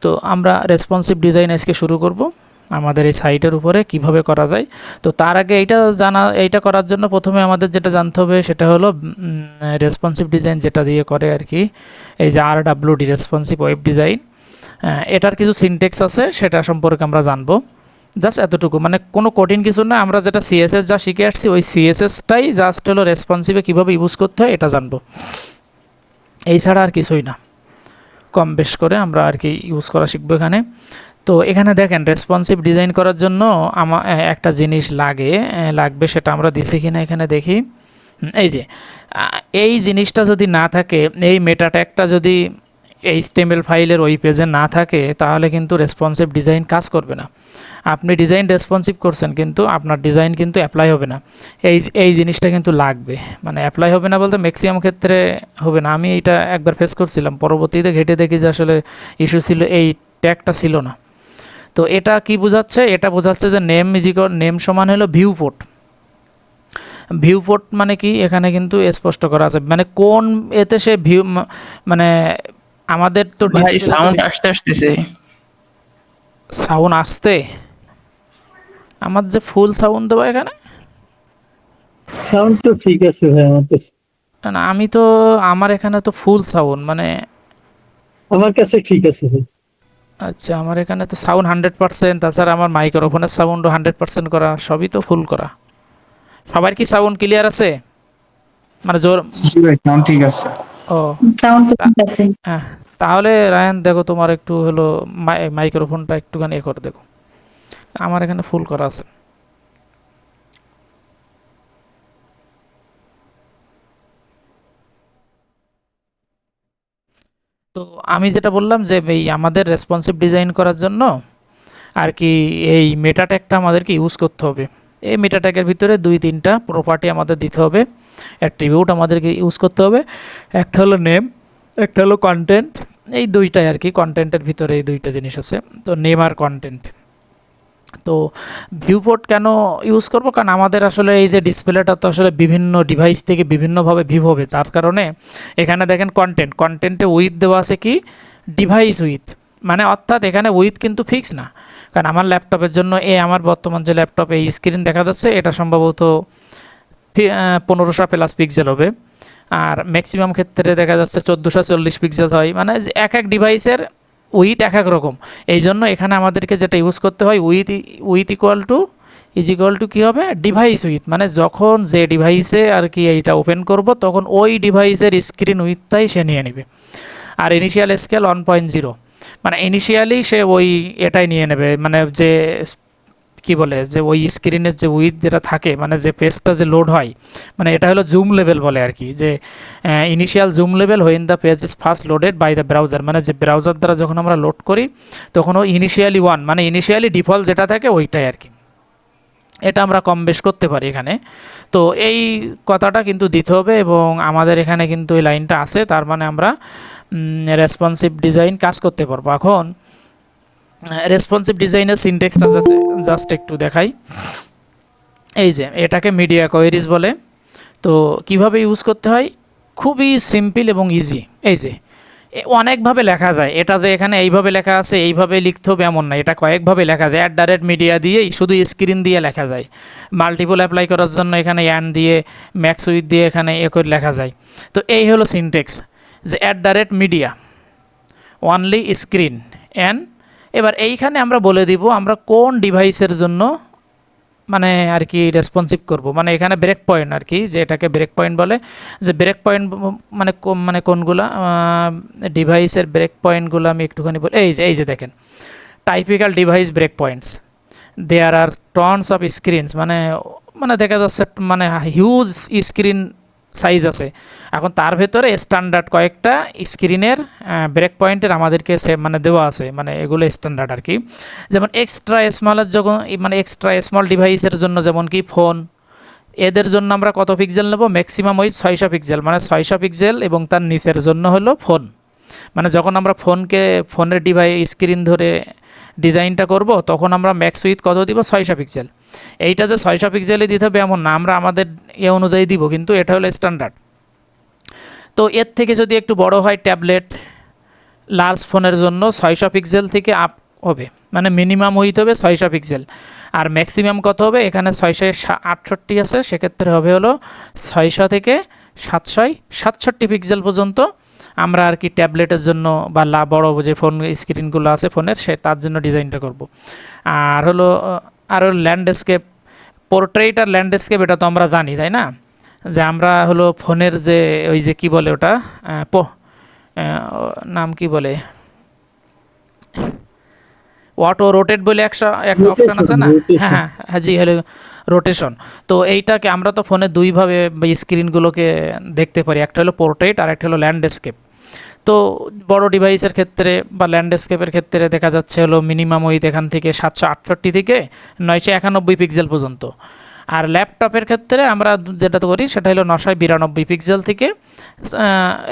তো আমরা responsive design আজকে শুরু করব আমাদের এই সাইটের উপরে কিভাবে করা যায়। তো তার আগে এইটা করার জন্য প্রথমে আমাদের যেটা জানতে হবে সেটা হলো রেসপন্সিভ ডিজাইন যেটা দিয়ে করে আর কি, এই যে RWD রেসপন্সিভ ওয়েব ডিজাইন, এটার কিছু সিনটেক্স আছে সেটা সম্পর্কে আমরা জানবো। জাস্ট এতটুকু, মানে কোনো কঠিন কিছু না। আমরা যেটা CSS যা শিখে আসছি ওই CSSটাই জাস্ট হলো রেসপন্সিভে কীভাবে ইউজ করতে হয় এটা জানবো, এই ছাড়া আর কিছুই না। কম বেশ করে আমরা আর কি ইউজ করা শিখবো এখানে। তো এখানে দেখেন রেসপন্সিভ ডিজাইন করার জন্য একটা জিনিস লাগবে, সেটা আমরা দিছি কিনা এখানে দেখি। এই যে এই জিনিসটা যদি না থাকে, এই মেটা ট্যাগটা যদি HTML ফাইলের ওই পেজে না থাকে, তাহলে কিন্তু রেসপন্সিভ ডিজাইন কাজ করবে না। আপনি ডিজাইন রেসপন্সিভ করছেন কিন্তু আপনার ডিজাইন কিন্তু অ্যাপ্লাই হবে না। এই জিনিসটা কিন্তু লাগবে, মানে অ্যাপ্লাই হবে না বলতে ম্যাক্সিমাম ক্ষেত্রে হবে না। আমি এটা একবার ফেস করছিলাম, পরবর্তীতে ঘেটে দেখি যে আসলে ইস্যু ছিল এই ট্যাগটা ছিল না। তো এটা কি বোঝাচ্ছে? এটা বোঝাচ্ছে যে নেম সমান হলো ভিউপোর্ট মানে কি, এখানে কিন্তু স্পষ্ট করা আছে, মানে কোন এতে সে মানে আমাদের তো ভাই সাউন্ড আসতেছে। সাউন্ড আসতে, আমার যে ফুল সাউন্ড দেবো এখানে, সাউন্ড তো ঠিক আছে ভাই আমার কাছে। না আমি তো আমার এখানে তো ফুল সাউন্ড, মানে আমার কাছে ঠিক আছে ভাই। আচ্ছা আমার এখানে তো সাউন্ড 100%, তাছাড়া আমার মাইক্রোফোনের সাউন্ডও 100% করা, সবই তো ফুল করা। সবার কি সাউন্ড ক্লিয়ার আছে? মানে জোর? জি ভাই সাউন্ড ঠিক আছে। ও সাউন্ড ঠিক আছে। হ্যাঁ, তাহলে রায়ান দেখো তোমার একটু হলো মাইক্রোফোনটা একটুখানি করে দেখো। আমার এখানে ফুল করা আছে। তো আমি যেটা বললাম যে এই আমাদের রেসপন্সিভ ডিজাইন করার জন্য আর কি এই মেটা ট্যাগটা আমাদেরকে ইউজ করতে হবে। এই মেটা ট্যাগের ভিতরে 2-3টা প্রপার্টি আমাদের দিতে হবে, অ্যাট্রিবিউট আমাদেরকে ইউজ করতে হবে। একটা হলো নেম, একটা হলো কন্টেন্ট। এই দুইটাই আর কি, কন্টেন্টের ভিতরে এই দুইটা জিনিস আছে, তো নেম আর কন্টেন্ট। তো ভিউপোর্ট কেন ইউজ করব? কারণ আমাদের আসলে এই যে ডিসপ্লেটা তো আসলে বিভিন্ন ডিভাইস থেকে বিভিন্নভাবে ভিউ হবে, যার কারণে এখানে দেখেন কন্টেন্টে উইথ দেওয়া আছে কি ডিভাইস উইথ, মানে অর্থাৎ এখানে উইথ কিন্তু ফিক্স না। কারণ আমার ল্যাপটপের জন্য আমার বর্তমান যে ল্যাপটপ এই স্ক্রিন দেখা যাচ্ছে এটা সম্ভবত 1500 প্লাস পিক্সেল হবে, আর ম্যাক্সিমাম ক্ষেত্রে দেখা যাচ্ছে 1440 পিক্সেল হয়, মানে এক এক ডিভাইসের উইথ এক এক রকম। এই জন্য এখানে আমাদেরকে যেটা ইউজ করতে হয় উইথ ইকুয়াল টু কী হবে, ডিভাইস উইথ, মানে যখন যে ডিভাইসে আর কি এইটা ওপেন করব তখন ওই ডিভাইসের স্ক্রিন উইথটাই সে নিয়ে নেবে। আর ইনিশিয়াল স্কেল 1.0, মানে ইনিশিয়ালি সে ওই এটাই নিয়ে নেবে, মানে যে কি বলে যে ওই স্ক্রিনের যে উইথ যেটা থাকে, মানে যে পেজটা যে লোড হয়, মানে এটা হলো জুম লেভেল বলে আর কি, যে initial zoom level when the page is first loaded by the browser, মানে যে ব্রাউজার দ্বারা যখন আমরা লোড করি তখন ওই ইনিশিয়ালি 1, মানে ইনিশিয়ালি ডিফল্ট যেটা থাকে ওইটাই আর কি। এটা আমরা কম বেশ করতে পারি এখানে। তো এই কথাটা কিন্তু দিতে হবে, এবং আমাদের এখানে কিন্তু এই লাইনটা আছে, তার মানে আমরা রেসপন্সিভ ডিজাইন কাজ করতে পারবো। এখন রেসপন্সিভ ডিজাইনের সিনটেক্সটা জাস্ট একটু দেখাই। এই যে এটাকে মিডিয়া কোয়েরিজ বলে। তো কিভাবে ইউজ করতে হয়, খুবই সিম্পল এবং ইজি। এই যে অনেকভাবে লেখা যায়, এটা যে এখানে এইভাবে লেখা আছে এইভাবে লিখতে হবে এমন না, এটা কয়েকভাবে লেখা যায়। @মিডিয়া দিয়েই শুধু স্ক্রিন দিয়ে লেখা যায়। মাল্টিপল অ্যাপ্লাই করার জন্য এখানে দিয়ে ম্যাক্স উইথ দিয়ে এখানে করে লেখা যায়। তো এই হলো সিনটেক্স, যে @মিডিয়া অনলি স্ক্রিন অ্যান্ড। এবার এইখানে আমরা বলে দিব আমরা কোন ডিভাইসের জন্য মানে আর কি রেসপন্সিভ করব, মানে এখানে ব্রেক পয়েন্ট আর কি, যে এটাকে ব্রেক পয়েন্ট বলে। যে ব্রেক পয়েন্ট মানে কোনগুলা ডিভাইসের ব্রেক পয়েন্টগুলো আমি একটুখানি বলি। এই যে দেখেন typical device break points, there are tons of screens, মানে দেখা যাচ্ছে মানে হিউজ স্ক্রিন সাইজ আছে। এখন তার ভেতরে স্ট্যান্ডার্ড কয়েকটা স্ক্রিনের ব্রেক পয়েন্টের আমাদেরকে মানে দেওয়া আছে, মানে এগুলো স্ট্যান্ডার্ড আর কি। যেমন এক্সট্রা স্মলের যখন মানে এক্সট্রা স্মল ডিভাইসের জন্য, যেমন কি ফোন, এদের জন্য আমরা কত পিক্সেল নেব, ম্যাক্সিমাম ওই 600 পিক্সেল, মানে 600 পিক্সেল, এবং তার নিচের জন্য হলো ফোন। মানে যখন আমরা ফোনের স্ক্রিন ধরে ডিজাইনটা করব তখন আমরা ম্যাক্স উইথ কত দিব, 600 পিক্সেল। এইটা যে 600 পিক্সেলই দিতে হবে এমন না, আমরা আমাদের অনুযায়ী দিব, কিন্তু এটা হলো স্ট্যান্ডার্ড। তো এর থেকে যদি একটু বড় হয় ট্যাবলেট, লার্জ ফোনের জন্য 600 পিক্সেল থেকে আপ হবে, মানে মিনিমাম হইতে হবে 600 পিক্সেল। আর ম্যাক্সিমাম কত হবে, এখানে 668 আছে, সেক্ষেত্রে হবে হলো 600 থেকে 767 পিক্সেল পর্যন্ত আমরা আর কি ট্যাবলেটের জন্য বা বড় যে ফোন স্ক্রিনগুলো আছে ফোনের তার জন্য ডিজাইনটা করব। আর হলো ল্যান্ডস্কেপ, পোর্ট্রেট আর ল্যান্ডস্কেপ, এটা তো আমরা জানি তাই না, যে আমরা হলো ফোনের যে ওই যে কি বলে ওটা নাম কি বলে, অটো রোটেট বলে একটা অপশন আছে না, হ্যাঁ হ্যাঁ জি হলো রোটেশন। তো এইটাকে আমরা তো ফোনে দুইভাবে স্ক্রিনগুলোকে দেখতে পারি, একটা হলো পোর্ট্রেট আর একটা হলো ল্যান্ডস্কেপ। তো বড় ডিভাইসের ক্ষেত্রে বা ল্যান্ডস্কেপের ক্ষেত্রে দেখা যাচ্ছে হলো মিনিমাম ওই এখান থেকে 768 থেকে 991 পিক্সেল পর্যন্ত। আর ল্যাপটপের ক্ষেত্রে আমরা যেটা করি সেটা হলো 992 পিক্সেল থেকে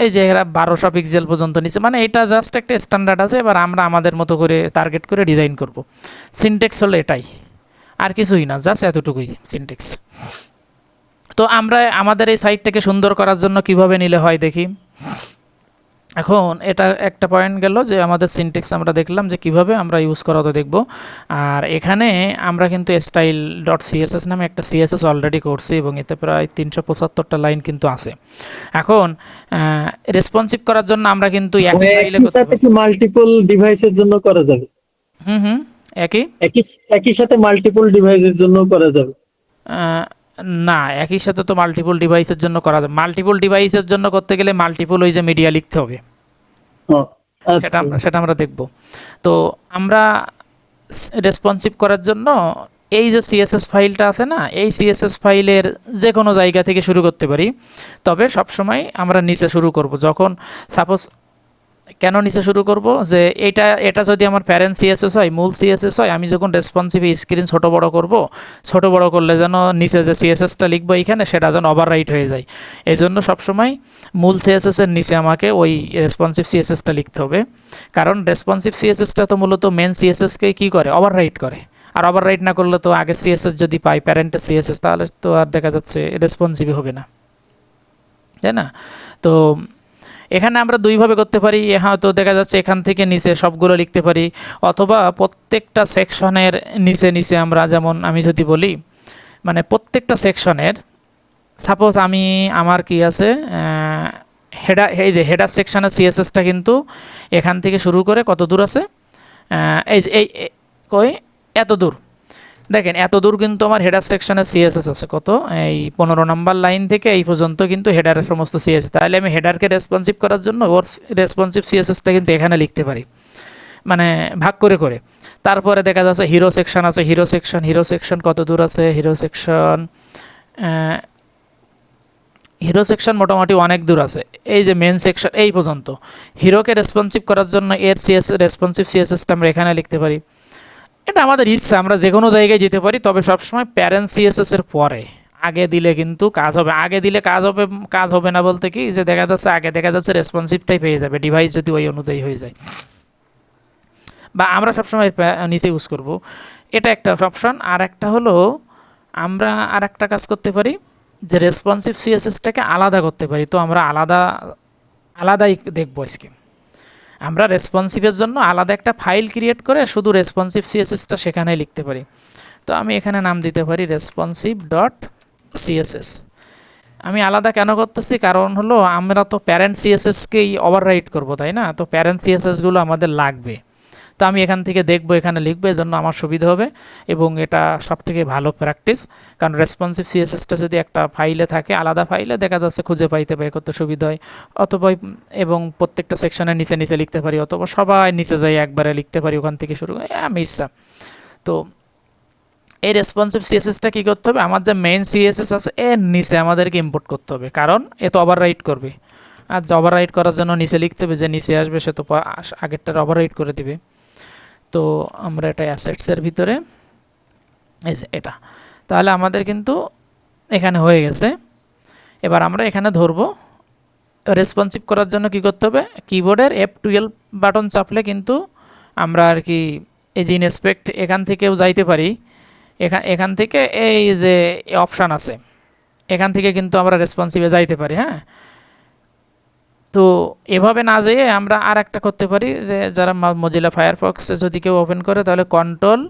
এই যে 1200 পিক্সেল পর্যন্ত নিচে, মানে এটা জাস্ট একটা স্ট্যান্ডার্ড আছে। এবার আমরা আমাদের মতো করে টার্গেট করে ডিজাইন করব। সিনটেক্স হলো এটাই, আর কিছুই না, জাস্ট এতটুকুই সিনটেক্স। তো আমরা আমাদের এই সাইটটাকে সুন্দর করার জন্য কিভাবে নিলে হয় দেখি। এখন এটা একটা পয়েন্ট গেল যে আমাদের সিনটেক্স আমরা দেখলাম যে কিভাবে আমরা ইউজ করা তো দেখব। আর এখানে আমরা কিন্তু স্টাইল ডট সিএসএস নামে একটা সিএসএস অলরেডি করছি এবং এতে প্রায় 375টা লাইন কিন্তু আছে। এখন রেসপন্সিভ করার জন্য আমরা কিন্তু একই ফাইলে করতে পারি। কি মাল্টিপল ডিভাইসের জন্য করা যাবে? হুম একই একই সাথে মাল্টিপল ডিভাইসের জন্য করা যাবে? না, একই সাথে তো মাল্টিপল ডিভাইসের জন্য করা যাবে। মাল্টিপল ডিভাইসের জন্য করতে গেলে মাল্টিপল ওই যে মিডিয়া লিখতে হবে, সেটা আমরা দেখব। তো আমরা রেসপন্সিভ করার জন্য এই যে সিএসএস ফাইলটা আছে না, এই সিএসএস ফাইলের যে কোনো জায়গা থেকে শুরু করতে পারি, তবে সবসময় আমরা নিচে শুরু করব। যখন সাপোজ কেন নিচে শুরু করব, যে এটা যদি আমার প্যারেন্ট সিএসএস হয়, মূল সিএসএস হয়, আমি যখন রেসপন্সিভ স্ক্রিন ছোট বড় করলে যেন নিচে যে সিএসএসটা লিখবো এখানে সেটা যেন ওভাররাইট হয়ে যায়। এই জন্য সবসময় মূল সিএসএস এর নিচে আমাকে ওই রেসপন্সিভ সিএসএসটা লিখতে হবে, কারণ রেসপন্সিভ সিএসএসটা তো মূলত মেন সিএসএসকে কী করে, ওভাররাইট করে। আর ওভাররাইট না করলে তো আগে সিএসএস যদি পাই প্যারেন্টের সিএসএস, তাহলে তো আর দেখা যাচ্ছে রেসপন্সিভ হবে না, তাই না? তো এখানে আমরা দুইভাবে করতে পারি, হয়তো দেখা যাচ্ছে এখান থেকে নিচে সবগুলো লিখতে পারি, অথবা প্রত্যেকটা সেকশনের নিচে আমরা, যেমন আমি যদি বলি মানে প্রত্যেকটা সেকশনের, সাপোজ আমার কি আছে এই যে হেডার সেকশনের সিএসএসটা কিন্তু এখান থেকে শুরু করে কত দূর আছে, এত দূর। দেখেন এত দূর কিন্তু আমার হেডার সেকশনের সিএসএস আছে কত, এই 15 নম্বর লাইন থেকে এই পর্যন্ত কিন্তু হেডারের সমস্ত সিএসএস। তাহলে আমি হেডারকে রেসপন্সিভ করার জন্য ওর রেসপন্সিভ সিএসএসটা কিন্তু এখানে লিখতে পারি, মানে ভাগ করে। তারপরে দেখা যাচ্ছে হিরো সেকশন আছে, হিরো সেকশন কত দূর আছে, হিরো সেকশন মোটামুটি অনেক দূর আছে। এই যে মেন সেকশন এই পর্যন্ত, হিরোকে রেসপন্সিভ করার জন্য এর রেসপন্সিভ সিএসএসটা আমরা এখানে লিখতে পারি। এটা আমাদের ইচ্ছা, আমরা যে কোনো জায়গায় যেতে পারি, তবে সবসময় প্যারেন্ট সিএসএস এর পরে আগে দিলে কিন্তু কাজ হবে। আগে দিলে কাজ হবে না বলতে কি, যে দেখা যাচ্ছে আগে দেখা যাচ্ছে রেসপন্সিভটাই পেয়ে যাবে ডিভাইস যদি ওই অনুযায়ী হয়ে যায়, বা আমরা সবসময় নিচে ইউজ করব, এটা একটা অপশন। আর একটা হলো আমরা আর একটা কাজ করতে পারি, যে রেসপন্সিভ সিএসএসটাকে আলাদা করতে পারি। তো আমরা আলাদাই দেখবো আজকে। আমরা রেসপন্সিভের জন্য আলাদা একটা ফাইল ক্রিয়েট করে শুধু রেসপন্সিভ সিএসএসটা সেখানে লিখতে পারি। তো আমি এখানে নাম দিতে পারি রেসপন্সিভ ডট সিএসএস। আমি আলাদা কেন করতেছি, কারণ হলো আমরা তো প্যারেন্ট সিএসএসকেই ওভাররাইট করবো, তাই না? তো প্যারেন্ট সিএসএসগুলো আমাদের লাগবে। তো আমি এখান থেকে দেখবো, এখানে লিখবো, এর জন্য আমার সুবিধা হবে এবং এটা সবথেকে ভালো প্র্যাকটিস। কারণ রেসপন্সিভ সিএসএসটা যদি একটা ফাইলে থাকে, আলাদা ফাইলে, দেখা যাচ্ছে খুঁজে পাইতে বের করতে সুবিধা হয়। অথবা এবং প্রত্যেকটা সেকশনের নিচে লিখতে পারি, অথবা সবাই নিচে যাই একবারে লিখতে পারি, ওখান থেকে শুরু করে আমি ইচ্ছা। তো এই রেসপন্সিভ সিএসএসটা কী করতে হবে, আমার যে মেইন সিএসএস আছে এর নিচে আমাদেরকে ইম্পোর্ট করতে হবে, কারণ এ তো ওভাররাইট করবে। আর যে ওভাররাইট করার জন্য নিচে লিখতে হবে, যে নিচে আসবে সে তো আগেরটার ওভাররাইট করে দিবে। তো আমরা এটা অ্যাসেটসের ভিতরে এই যে এটা, তাহলে আমাদের কিন্তু এখানে হয়ে গেছে। এবার আমরা এখানে ধরবো, রেসপন্সিভ করার জন্য কি করতে হবে, কিবোর্ডের F12 বাটন চাপলে কিন্তু আমরা আর কি এই যে ইনস্পেক্ট এখান থেকেও যাইতে পারি। এখান থেকে এই যে অপশান আছে, এখান থেকে কিন্তু আমরা রেসপন্সিভে যাইতে পারি। হ্যাঁ, তো এভাবে না যেয়ে আমরা আর একটা করতে পারি, যে যারা মজিলা ফায়ারফক্সে যদি কেউ ওপেন করে তাহলে কন্ট্রোল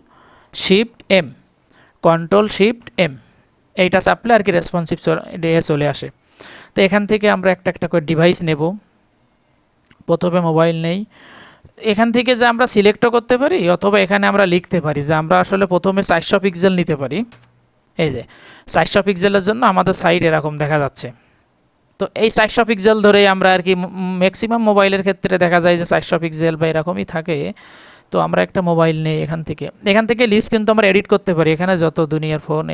শিফট এম এইটা চাপলে আর কি রেসপন্সিভ চলে আসে। তো এখান থেকে আমরা একটা একটা করে ডিভাইস নেব। প্রথমে মোবাইল নেই, এখান থেকে যে আমরা সিলেক্টও করতে পারি অথবা এখানে আমরা লিখতে পারি যে আমরা আসলে প্রথমে 400 পিক্সেল নিতে পারি। এই যে 400 পিক্সেলের জন্য আমাদের সাইড এরকম দেখা যাচ্ছে। তো এই 400 পিক্সেল ধরেই আমরা আর কি ম্যাক্সিমাম মোবাইলের ক্ষেত্রে দেখা যায় যে 400 পিক্সেল বা এরকমই থাকে। তো আমরা একটা মোবাইল নেই, এখান থেকে লিস্ট কিন্তু আমরা এডিট করতে পারি। এখানে যত দুনিয়ার ফোন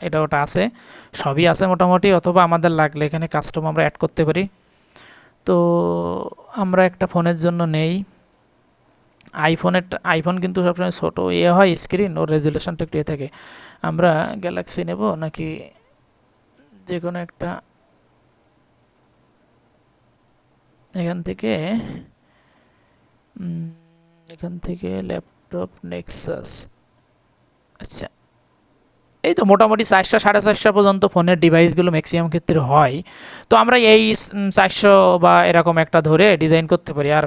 এটা ওটা আছে, সবই আছে মোটামুটি, অথবা আমাদের লাগলে এখানে কাস্টম আমরা অ্যাড করতে পারি। তো আমরা একটা ফোনের জন্য নেই, আইফোন কিন্তু সবসময় ছোটো হয় স্ক্রিন, ওর রেজুলেশনটা একটু থাকে। আমরা গ্যালাক্সি নেব নাকি যে কোনো একটা, এখান থেকে ল্যাপটপ নেক্সাস। আচ্ছা, এই তো মোটামুটি 400-450 পর্যন্ত ফোনের ডিভাইসগুলো ম্যাক্সিমাম ক্ষেত্রে হয়। তো আমরা এই 400 বা এরকম একটা ধরে ডিজাইন করতে পারি। আর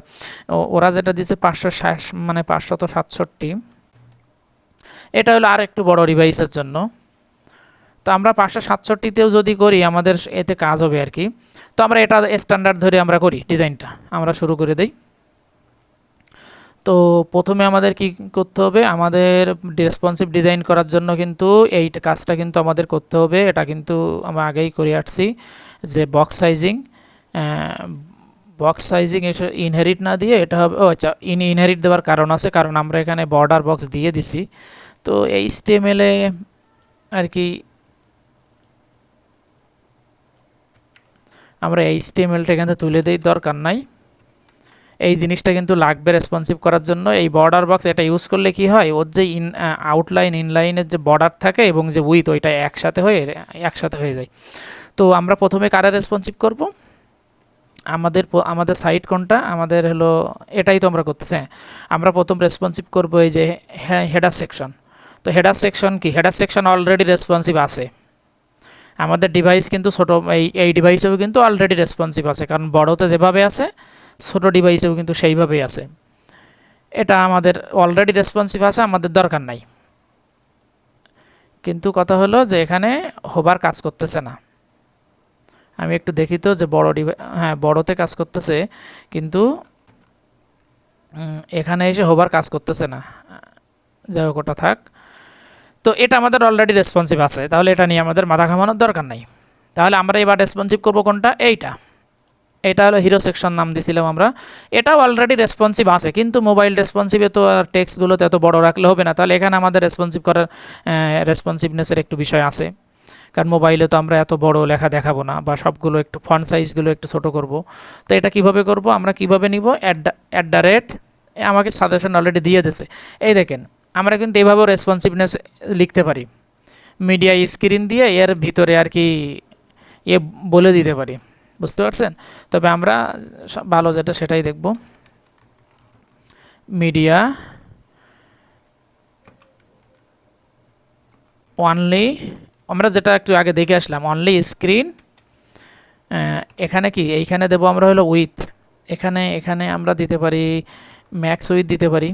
ওরা যেটা দিচ্ছে 560 মানে 567, এটা হলো আর একটু বড় ডিভাইসের জন্য। তো আমরা 567তেও যদি করি আমাদের এতে কাজ হবে আর কি। তো আমরা এটা স্ট্যান্ডার্ড ধরে আমরা করি, ডিজাইনটা আমরা শুরু করে দেই। তো প্রথমে আমাদের কি করতে হবে, আমাদের রেসপন্সিভ ডিজাইন করার জন্য কিন্তু এই কাজটা কিন্তু আমাদের করতে হবে। এটা কিন্তু আমরা আগেই করে আসছি, যে বক্স সাইজিং ইনহেরিট না দিয়ে এটা হবে, আচ্ছা ইনহেরিট দেওয়ার কারণ আছে, কারণ আমরা এখানে বর্ডার বক্স দিয়ে দিছি। তো এই HTML আর কি আমরা HTMLটা এখানে তুলে দেই, দরকার নাই। এই জিনিসটা কিন্তু লাগবে রেসপন্সিভ করার জন্য। এই বর্ডার বক্স এটা ইউজ করলে কি হয়, ওর যে আউটলাইন ইনলাইনের যে বর্ডার থাকে এবং যে উইথ, ওইটা একসাথে হয়ে যায়। তো আমরা প্রথমে কারে রেসপন্সিভ করব, আমাদের সাইট কোনটা, আমাদের হলো এটাই তো আমরা করতেছি। আমরা প্রথম রেসপন্সিভ করব এই যে হেডার সেকশন। তো হেডার সেকশন কি, হেডার সেকশন অলরেডি রেসপন্সিভ আছে। আমাদের ডিভাইস কিন্তু ছোটো, এই ডিভাইসেও কিন্তু অলরেডি রেসপন্সিভ আছে, কারণ বড়তে যেভাবে আছে ছোটো ডিভাইসেও কিন্তু সেইভাবেই আছে। এটা আমাদের অলরেডি রেসপন্সিভ আছে, আমাদের দরকার নাই। কিন্তু কথা হলো যে এখানে হোভার কাজ করতেছে না। আমি একটু দেখি তো যে হ্যাঁ বড়তে কাজ করতেছে, কিন্তু এখানে এসে হোভার কাজ করতেছে না। যাই হোক, ওটা থাক। তো এটা আমাদের অলরেডি রেসপন্সিভ আছে, তাহলে এটা নিয়ে আমাদের মাথা ঘামানোর দরকার নাই। তাহলে আমরা এবার রেসপন্সিভ করবো কোনটা, এটা হলো হিরো সেকশন নাম দিয়েছিলাম আমরা। এটাও অলরেডি রেসপন্সিভ আছে, কিন্তু মোবাইল রেসপন্সিভে তো আর টেক্সটগুলোতে এত বড় রাখলে হবে না। তাহলে এখানে আমাদের রেসপন্সিভনেসের একটু বিষয় আছে, কারণ মোবাইলে তো আমরা এত বড় লেখা দেখাবো না, বা সবগুলো একটু ফন্ট সাইজগুলো একটু ছোট করব। তো এটা কিভাবে করব, আমরা কিভাবে নিব, আমাকে সাজেশন অলরেডি দিয়ে দিয়েছে। এই দেখেন, আমরা কিন্তু এভাবেও রেসপন্সিভনেস লিখতে পারি, মিডিয়া স্ক্রিন দিয়ে এর ভিতরে আর কি বলে দিতে পারি, বুঝতে পারছেন। তবে আমরা ভালো যেটা সেটাই দেখব, মিডিয়া অনলি, আমরা যেটা একটু আগে দেখে আসলাম, অনলি স্ক্রিন। এখানে কি, এইখানে দেবো আমরা হলো উইথ, এখানে আমরা দিতে পারি ম্যাক্স উইথ দিতে পারি।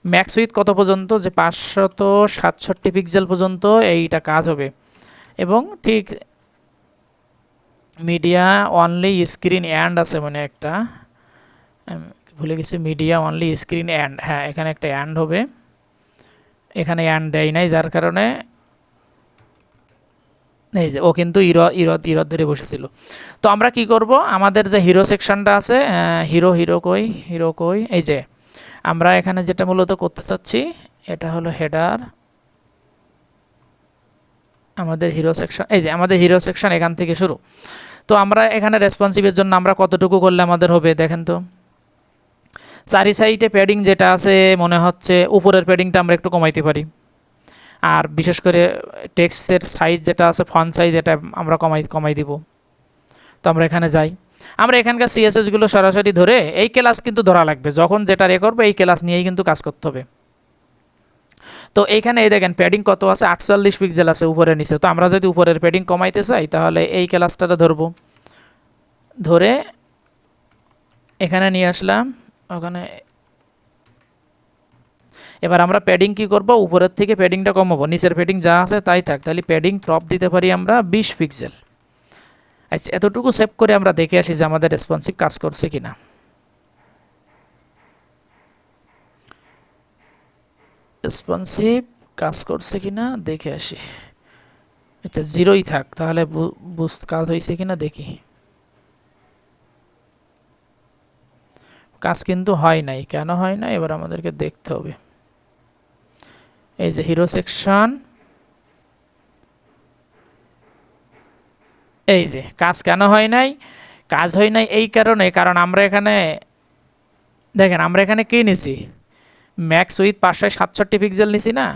ম্যাক্স উইথ কত পর্যন্ত, যে 567 পিক্সেল পর্যন্ত এইটা কাজ হবে। এবং ঠিক মিডিয়া অনলি স্ক্রিন অ্যান্ড আছে, মানে একটা ভুলে গেছি, মিডিয়া অনলি স্ক্রিন অ্যান্ড, হ্যাঁ এখানে একটা অ্যান্ড হবে, এখানে অ্যান্ড দেয় নাই, যার কারণে এই যে ও কিন্তু ইরদ ধরে বসেছিল। তো আমরা কি করব, আমাদের যে হিরো সেকশনটা আছে, হিরো কই, এই যে আমরা এখানে যেটা মূলত করতে চাচ্ছি, এটা হলো হেডার, আমাদের হিরো সেকশন, এই যে আমাদের হিরো সেকশন এখান থেকে শুরু। তো আমরা এখানে রেসপন্সিভের জন্য আমরা কতটুকু করলে আমাদের হবে, দেখেন তো। চারি সাইডে প্যাডিং যেটা আছে, মনে হচ্ছে উপরের প্যাডিংটা আমরা একটু কমাইতে পারি। আর বিশেষ করে টেক্সটের সাইজ যেটা আছে, ফন্ট সাইজ, এটা আমরা কমাই দিব। তো আমরা এখানে যাই, আমরা এখানকার সিএসএসগুলো সরাসরি ধরে, এই ক্লাস কিন্তু ধরা লাগবে, যখন যেটা করবো এই ক্লাস নিয়েই কিন্তু কাজ করতে হবে। তো তো এইখানে এই দেখেন প্যাডিং কত আছে, 48 পিক্সেল আছে উপরে নিচে। তো আমরা যদি উপরের প্যাডিং কমাইতে চাই তাহলে এই ক্লাসটাতে ধরবো, ধরে এখানে নিয়ে আসলাম। ওখানে এবার আমরা প্যাডিং কি করব, উপরের থেকে প্যাডিংটা কমাবো, নিচের প্যাডিং যা আছে তাই থাক। তাহলে প্যাডিং টপ দিতে পারি আমরা 20 পিক্সেল। আচ্ছা, এতটুকু সেভ করে আমরা দেখে আসি যে আমাদের রেসপন্সিভ কাজ করছে কিনা। রেসপন্সিভ কাজ করছে কিনা দেখে আসি। আচ্ছা, 0ই থাক, তাহলে কাজ হয়েছে কিনা দেখি। কাজ কিন্তু হয় নাই, কেন হয় না এবার আমাদেরকে দেখতে হবে। এই যে হিরো সেকশন, এই যে কাজ কেন হয় নাই, কাজ হয় নাই এই কারণে, কারণ আমরা এখানে দেখেন আমরা এখানে কি নিছি, ম্যাক্স উইথ 567 পিক্সেল নিছি না,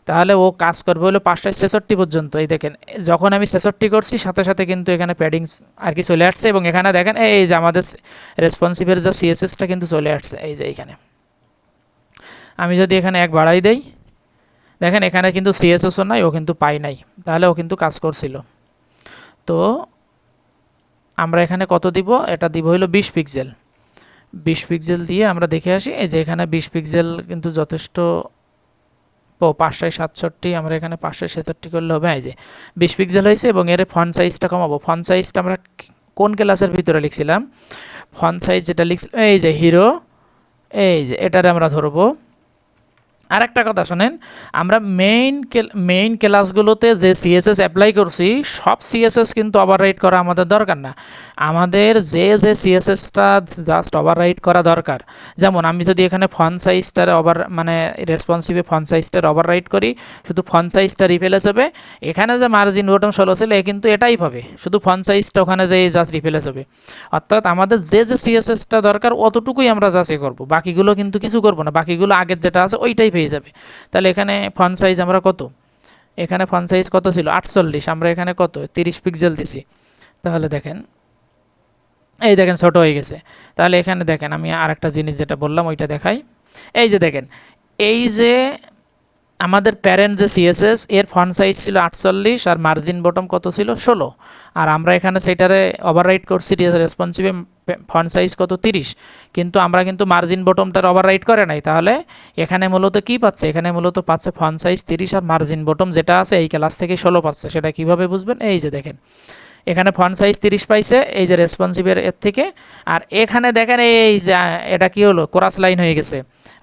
তাহলে ও কাজ করবে হলো 566 পর্যন্ত। এই দেখেন যখন আমি 66 করছি সাথে সাথে কিন্তু এখানে প্যাডিং আর কি চলে আসছে, এবং এখানে দেখেন এই যে আমাদের রেসপন্সিভের যে সিএসএসটা কিন্তু চলে আসছে। এই যে এখানে আমি যদি এখানে 1 বাড়াই দেই, দেখেন এখানে কিন্তু সিএসএসও নাই, ও কিন্তু পাই নাই, তাহলে ও কিন্তু কাজ করছিল। তো আমরা এখানে কত দিব, এটা দিব হলো 20 পিক্সেল। 20 পিক্সেল দিয়ে আমরা দেখে আসি। এই যে এখানে 20 পিক্সেল কিন্তু যথেষ্ট। 567, আমরা এখানে 567 করলে হবে। এই যে 20 পিক্সেল হয়েছে, এবং এর ফন্ট সাইজটা কমাবো। ফন্ট সাইজটা আমরা কোন ক্লাসের ভিতরে লিখছিলাম, ফন্ট সাইজ যেটা লিখছিলাম এই যে হিরো, এই যে এটারে আমরা ধরবো। আর একটা কথা শোনেন, আমরা মেইন ক্লাসগুলোতে যে সিএসএস অ্যাপ্লাই করছি সব সিএসএস কিন্তু ওভাররাইট করা আমাদের দরকার না। আমাদের যে সিএসএসটা জাস্ট ওভাররাইট করা দরকার, যেমন আমি যদি এখানে ফন্ট সাইজটার মানে রেসপন্সিভে ফন্ট সাইজটার ওভাররাইট করি, শুধু ফন্ট সাইজটা রিপ্লেস হবে। এখানে যে মার্জিন বটম 16 ছিল কিন্তু এটাই পাবে, শুধু ফন্ট সাইজটা ওখানে যে জাস্ট রিপ্লেস হবে। অর্থাৎ আমাদের যে সিএসএসটা দরকার অতটুকুই আমরা জাস্ট করব, বাকিগুলো কিন্তু কিছু করব না, বাকিগুলো আগের যেটা আছে ওইটাই পেয়ে যাবে। তাহলে এখানে ফন্ট সাইজ আমরা কত, এখানে ফন্ট সাইজ কত ছিল 48, আমরা এখানে কত 30 পিক্সেল দিছি। তাহলে দেখেন এই দেখেন ছোট হয়ে গেছে। তাহলে এখানে দেখেন আমি আরেকটা জিনিস যেটা বললাম ওইটা দেখাই। এই যে দেখেন, এই যে আমাদের প্যারেন্ট যে সিএসএস এর ফন্ট সাইজ ছিল 48 আর মার্জিন বটম কত ছিল 16, আর আমরা এখানে সেটারে ওভাররাইট করছি রেসপন্সিভে ফন্ট সাইজ কত 30, কিন্তু আমরা কিন্তু মার্জিন বটমটার ওভাররাইট করে নাই। তাহলে এখানে মূলত কি পাচ্ছে, এখানে মূলত পাচ্ছে ফন্ট সাইজ 30 আর মার্জিন বটম যেটা আছে এই ক্লাস থেকে 16 পাচ্ছে। সেটা কিভাবে বুঝবেন, এই যে দেখেন এখানে ফন্ট সাইজ 30 পাইছে এই যে রেসপন্সিভের এর থেকে, আর এখানে দেখেন এই যে এটা কি হলো ক্রস লাইন হয়ে গেছে,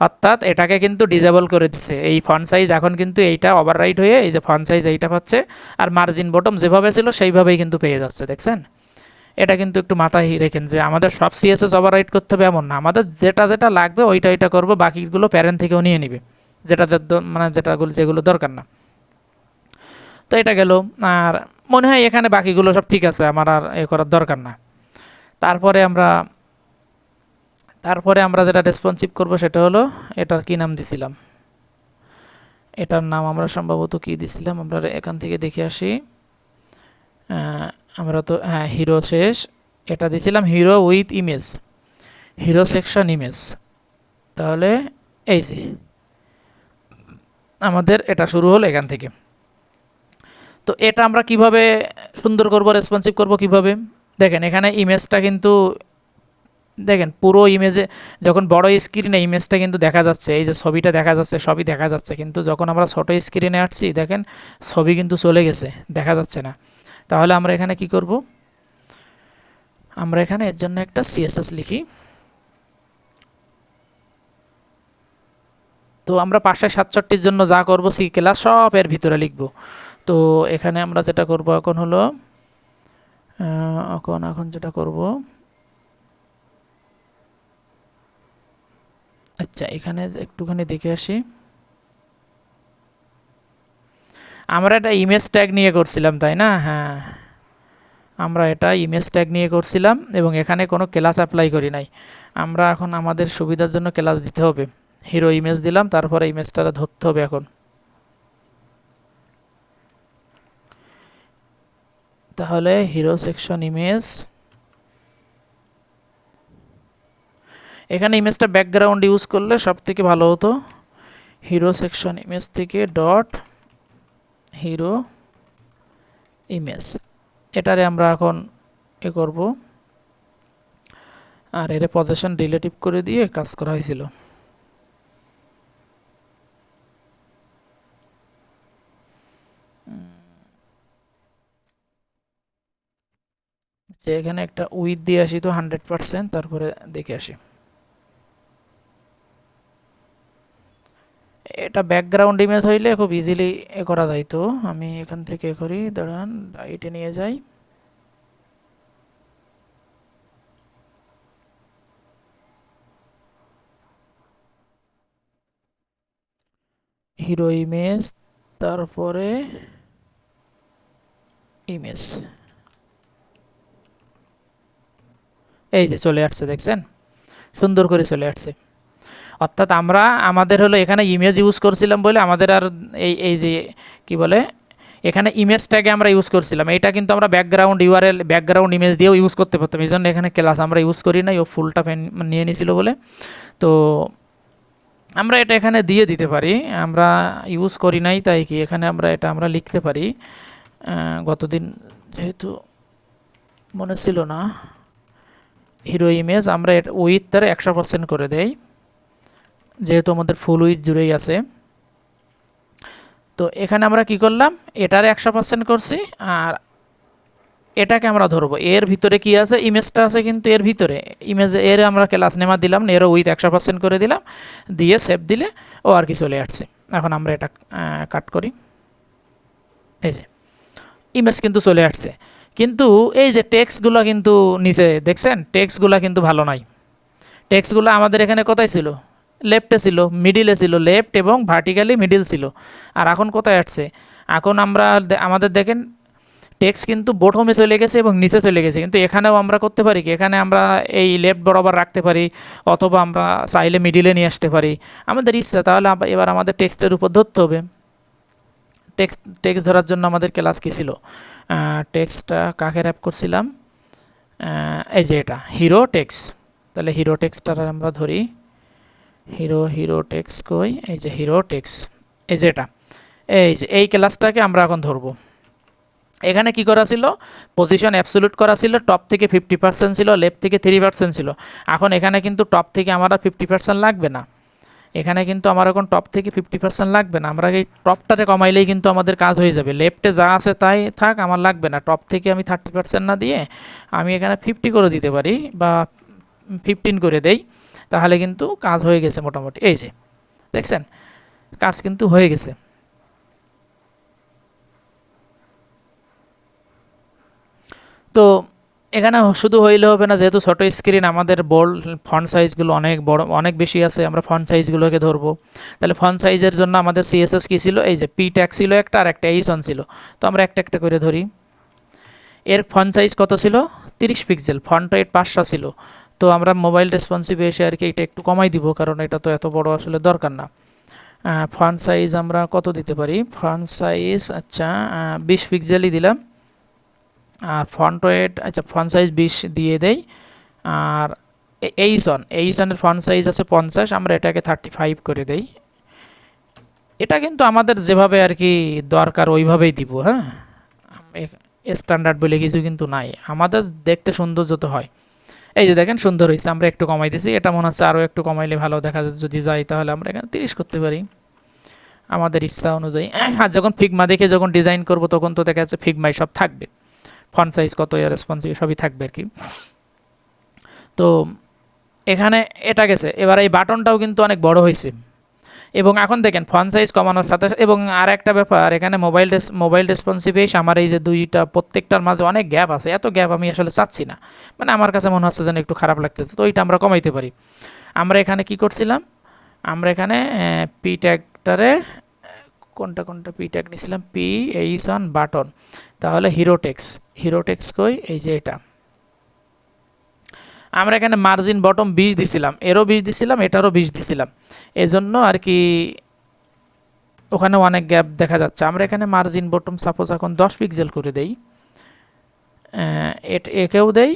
অর্থাৎ এটাকে কিন্তু ডিসেবল করে দিচ্ছে। এই ফন্ট সাইজ এখন কিন্তু এইটা ওভাররাইট হয়ে এই যে ফন্ট সাইজ এইটা পাচ্ছে, আর মার্জিন বটম যেভাবে ছিল সেইভাবেই কিন্তু পেয়ে যাচ্ছে। দেখছেন, এটা কিন্তু একটু মাথায় রেখেন যে আমাদের সব সিএসএস ওভাররাইট করতে হবে এমন না, আমাদের যেটা যেটা লাগবে ওইটা করবো, বাকিগুলো প্যারেন্ট থেকেও নিয়ে নিবে, মানে যেগুলো দরকার না। তো এটা গেল, আর মনে হয় এখানে বাকিগুলো সব ঠিক আছে, আমার আর এ করার দরকার না। তারপরে আমরা যেটা রেসপন্সিভ করব সেটা হলো, এটার কি নাম দিছিলাম, এটার নাম আমরা সম্ভবত কি দিছিলাম, আমরা এখান থেকে দেখে আসি। আমরা তো হ্যাঁ হিরো শেষ, এটা দিছিলাম hero with image, hero section image. তাহলে এই যে আমাদের এটা শুরু হলো এখান থেকে। তো এটা আমরা কিভাবে সুন্দর করব, রেসপন্সিভ করব কিভাবে, দেখেন এখানে ইমেজটা কিন্তু দেখেন পুরো ইমেজে যখন বড় স্ক্রিনে ইমেজটা কিন্তু দেখা যাচ্ছে, এই যে ছবিটা দেখা যাচ্ছে সবই দেখা যাচ্ছে, কিন্তু যখন আমরা ছোট স্ক্রিনে আসছি দেখেন ছবি কিন্তু চলে গেছে, দেখা যাচ্ছে না। তাহলে আমরা এখানে কি করব, আমরা এখানে এর জন্য একটা সিএসএস লিখি। তো আমরা 567 জন্য যা করব সি ক্লাস সব এর ভিতরে লিখব। তো এখানে আমরা যেটা করব এখন হলো এখন যেটা করব, আচ্ছা এখানে একটুখানি দেখে আসি। আমরা এটা ইমেজ ট্যাগ নিয়ে করছিলাম তাই না, হ্যাঁ আমরা এটা ইমেজ ট্যাগ নিয়ে করছিলাম, এবং এখানে কোনো ক্লাস অ্যাপ্লাই করি নাই। আমরা এখন আমাদের সুবিধার জন্য ক্লাস দিতে হবে, হিরো ইমেজ দিলাম, তারপরে ইমেজটা ধরতে হবে। এখন তাহলে হিরো সেকশন ইমেজ, এখানে ইমেজটা ব্যাকগ্রাউন্ড ইউজ করলে সব থেকে ভালো হতো। হিরো সেকশন ইমেজ থেকে ডট হিরো ইমেজ, এটারে আমরা এখন এ করব, আর এর পজিশন রিলেটিভ করে দিয়ে কাজ করা হয়েছিল। যে এখানে একটা উইথ দিয়ে আসি তো 100%, তারপরে দেখে আসি। এটা ব্যাকগ্রাউন্ড ইমেজ হইলে খুব ইজিলি এ করা যায়। তো আমি এখান থেকে করি, দাঁড়ান রাইটে নিয়ে যাই, হিরো ইমেজ, তারপরে ইমেজ, এই যে চলে আসছে, দেখছেন সুন্দর করে চলে আসছে। অর্থাৎ আমরা আমাদের হলো এখানে ইমেজ ইউজ করছিলাম বলে আমাদের আর এই এই যে কি বলে এখানে ইমেজটাকে আমরা ইউজ করছিলাম, এটা কিন্তু আমরা ব্যাকগ্রাউন্ড ইউআরএল ব্যাকগ্রাউন্ড ইমেজ দিয়েও ইউজ করতে পারতাম। এই জন্য এখানে ক্লাস আমরা ইউজ করি নাই, ও ফুলটা নিয়ে নিয়েছিল বলে। তো আমরা এটা এখানে দিয়ে দিতে পারি, আমরা ইউজ করি নাই তাই কি এখানে আমরা এটা আমরা লিখতে পারি। গতদিন যেহেতু মনে ছিল না, হিরো ইমেজ আমরা এটা উইথ তার 100% করে দেই, যেহেতু আমাদের ফুল উইথ জুড়েই আছে। তো এখানে আমরা কি করলাম, এটারে 100% করছি, আর এটাকে আমরা ধরবো এর ভিতরে কি আছে, ইমেজটা আছে কিন্তু এর ভিতরে ইমেজ, এর আমরা ক্লাস নেমা দিলাম, এরও উইথ 100% করে দিলাম, দিয়ে সেভ দিলে ও আর কি চলে আসছে। এখন আমরা এটা কাট করি, এই যে ইমেজ কিন্তু চলে আসছে। কিন্তু এই যে টেক্সটগুলো কিন্তু নিচে দেখছেন, টেক্সটগুলো কিন্তু ভালো নাই। টেক্সটগুলো আমাদের এখানে কোথায় ছিল, লেফটে ছিল, মিডিলে ছিল, লেফট এবং ভার্টিক্যালি মিডিল ছিল। আর এখন কোথায় আসছে, এখন আমরা আমাদের দেখেন টেক্সট কিন্তু বটমে চলে গেছে এবং নিচে চলে গেছে। কিন্তু এখানেও আমরা করতে পারি কি, এখানে আমরা এই লেফট বরাবর রাখতে পারি, অথবা আমরা চাইলে মিডিলে নিয়ে আসতে পারি, আমাদের ইচ্ছা। তাহলে এবার আমাদের টেক্সটের উপর ধরতে হবে। টেক্সট ধরার জন্য আমাদের ক্লাস কী ছিল, টেক্সটটা কাকে র্যাপ করছিলাম, এই যে এটা হিরো টেক্সট। তাহলে হিরো টেক্সটটা আমরা ধরি, হিরো টেক্সট কই, এই যে হিরো টেক্সট, এই যে এটা, এই যে এই ক্লাসটাকে আমরা এখন ধরবো। এখানে কি করা ছিল, পজিশন অ্যাবসোলিউট করা ছিল, টপ থেকে 50% ছিল, লেফট থেকে 3% ছিল। এখন এখানে কিন্তু টপ থেকে আমার আর 50% লাগবে না, এখানে কিন্তু আমার এখন টপ থেকে 50% লাগবে না। আমরা এই টপটাতে কমাইলেই কিন্তু আমাদের কাজ হয়ে যাবে। লেফটে যা আছে তাই থাক, আমার লাগবে না। টপ থেকে আমি 30% না দিয়ে আমি এখানে 50 করে দিতে পারি, বা 15 করে দেই, তাহলে কিন্তু কাজ হয়ে গেছে মোটামুটি। এই যে দেখছেন কাজ কিন্তু হয়ে গেছে। তো এখানে শুধু হইলে হবে না, যেহেতু ছোটো স্ক্রিন, আমাদের বোল্ড ফন্ট সাইজগুলো অনেক বড়, অনেক বেশি আছে, আমরা ফন্ট সাইজগুলোকে ধরবো। তাহলে ফন্ট সাইজের জন্য আমাদের সিএসএস কী ছিল, এই যে পি ট্যাগ ছিল একটা, আর একটা এইসন ছিল। তো আমরা একটা একটা করে ধরি। এর ফন্ট সাইজ কত ছিল, 30 পিক্সেল, ফন্ট ওয়েট 500 ছিল। তো আমরা মোবাইল রেসপন্সিভ এসে আর কি এটা একটু কমাই দিব, কারণ এটা তো এত বড় আসলে দরকার না। ফন্ট সাইজ আমরা কত দিতে পারি, ফন্ট সাইজ আচ্ছা 20 পিক্সেলই দিলাম। আর ফন্ট ওয়েট আচ্ছা ফন্ট সাইজ 20 দিয়ে দেই। আর এইসনের ফন্ট সাইজ আছে 50, আমরা এটাকে 35 করে দেই। এটা কিন্তু আমাদের যেভাবে আর কি দরকার ওইভাবেই দিব। হ্যাঁ, স্ট্যান্ডার্ড বলে কিছু কিন্তু নাই, আমাদের দেখতে সুন্দর যত হয়। এই যে দেখেন সুন্দর হয়েছে, আমরা একটু কমাই দিয়েছি। এটা মনে হচ্ছে আরও একটু কমাইলে ভালো দেখা যায়, যদি যাই তাহলে আমরা এখানে 30 করতে পারি আমাদের ইচ্ছা অনুযায়ী। আর যখন ফিগমা দেখে যখন ডিজাইন করব তখন তো দেখা যাচ্ছে ফিগমায় সব থাকবে, ফন্ট সাইজ কত, রেসপন্সিভ সবই থাকবে আর কি। তো এখানে এটা গেছে। এবার এই বাটনটাও কিন্তু অনেক বড় হয়েছে, এবং এখন দেখেন ফন্ট সাইজ কমানোর সাথে, এবং আর একটা ব্যাপার, এখানে মোবাইল রেসপন্সিভ এসে আমার এই যে দুইটা প্রত্যেকটার মাঝে অনেক গ্যাপ আছে। এত গ্যাপ আমি আসলে চাচ্ছি না, মানে আমার কাছে মনে হচ্ছে যেন একটু খারাপ লাগতেছে। তো ওইটা আমরা কমাইতে পারি। আমরা এখানে কি করছিলাম, আমরা এখানে পি ট্যাগটারে কোনটা পি ট্যাগ নিয়েছিলাম, পি এইসন বাটন, তাহলে হিরো টেক্স কই, এই যে এটা। আমরা এখানে মার্জিন বটম 20 দিছিলাম, এরও 20 দিছিলাম, এটারও 20 দিছিলাম, এজন্য আর কি ওখানে অনেক গ্যাপ দেখা যাচ্ছে। আমরা এখানে মার্জিন বটম সাপোজ এখন 10 পিক্সেল করে দেই, একেও দেই,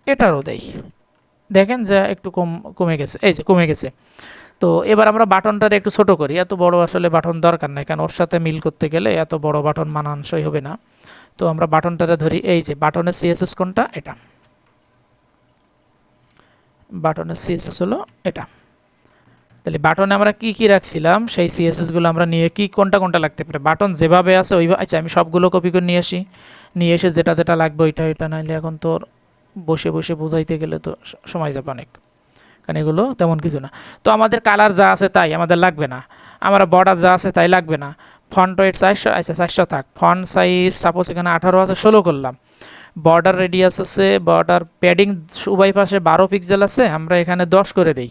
এটারও দেই, দেখেন যে একটু কমে গেছে, এই যে কমে গেছে। তো এবার আমরা বাটনটারে একটু ছোট করি, এত বড় আসলে বাটন দরকার নাই, কারণ ওর সাথে মিল করতে গেলে এত বড় বাটন মানানসই হবে না। তো আমরা বাটনটারে ধরি, এই যে বাটনের সিএসএস কোনটা, এটা বাটনের সিএসএস হলো এটা। তাহলে বাটনে আমরা কি কি রাখছিলাম সেই সিএসএস গুলো আমরা নিয়ে কি কোনটা কোনটা লাগতে পারে, বাটন যেভাবে আছে ওইভাবে, আচ্ছা আমি সবগুলো কপি করে নিয়ে আসি, নিয়ে এসে যেটা যেটা লাগবে ওইটা ওইটা, নাইলে এখন তোর বসে বসে বোঝাইতে গেলে তো সময় যাবে অনেক, কারণ এগুলো তেমন কিছু না। তো আমাদের কালার যা আছে তাই আমাদের লাগবে না, আমরা বর্ডার যা আছে তাই লাগবে না। ফন্ট ওয়েট 400, আচ্ছা 400 থাক। ফন্ট সাইজ সাপোজ এখানে 18 আছে, 16 করলাম। বর্ডার রেডিয়াস আছে, বর্ডার প্যাডিং উভয় পাশে 12 পিক্সেল আছে, আমরা এখানে 10 করে দেই।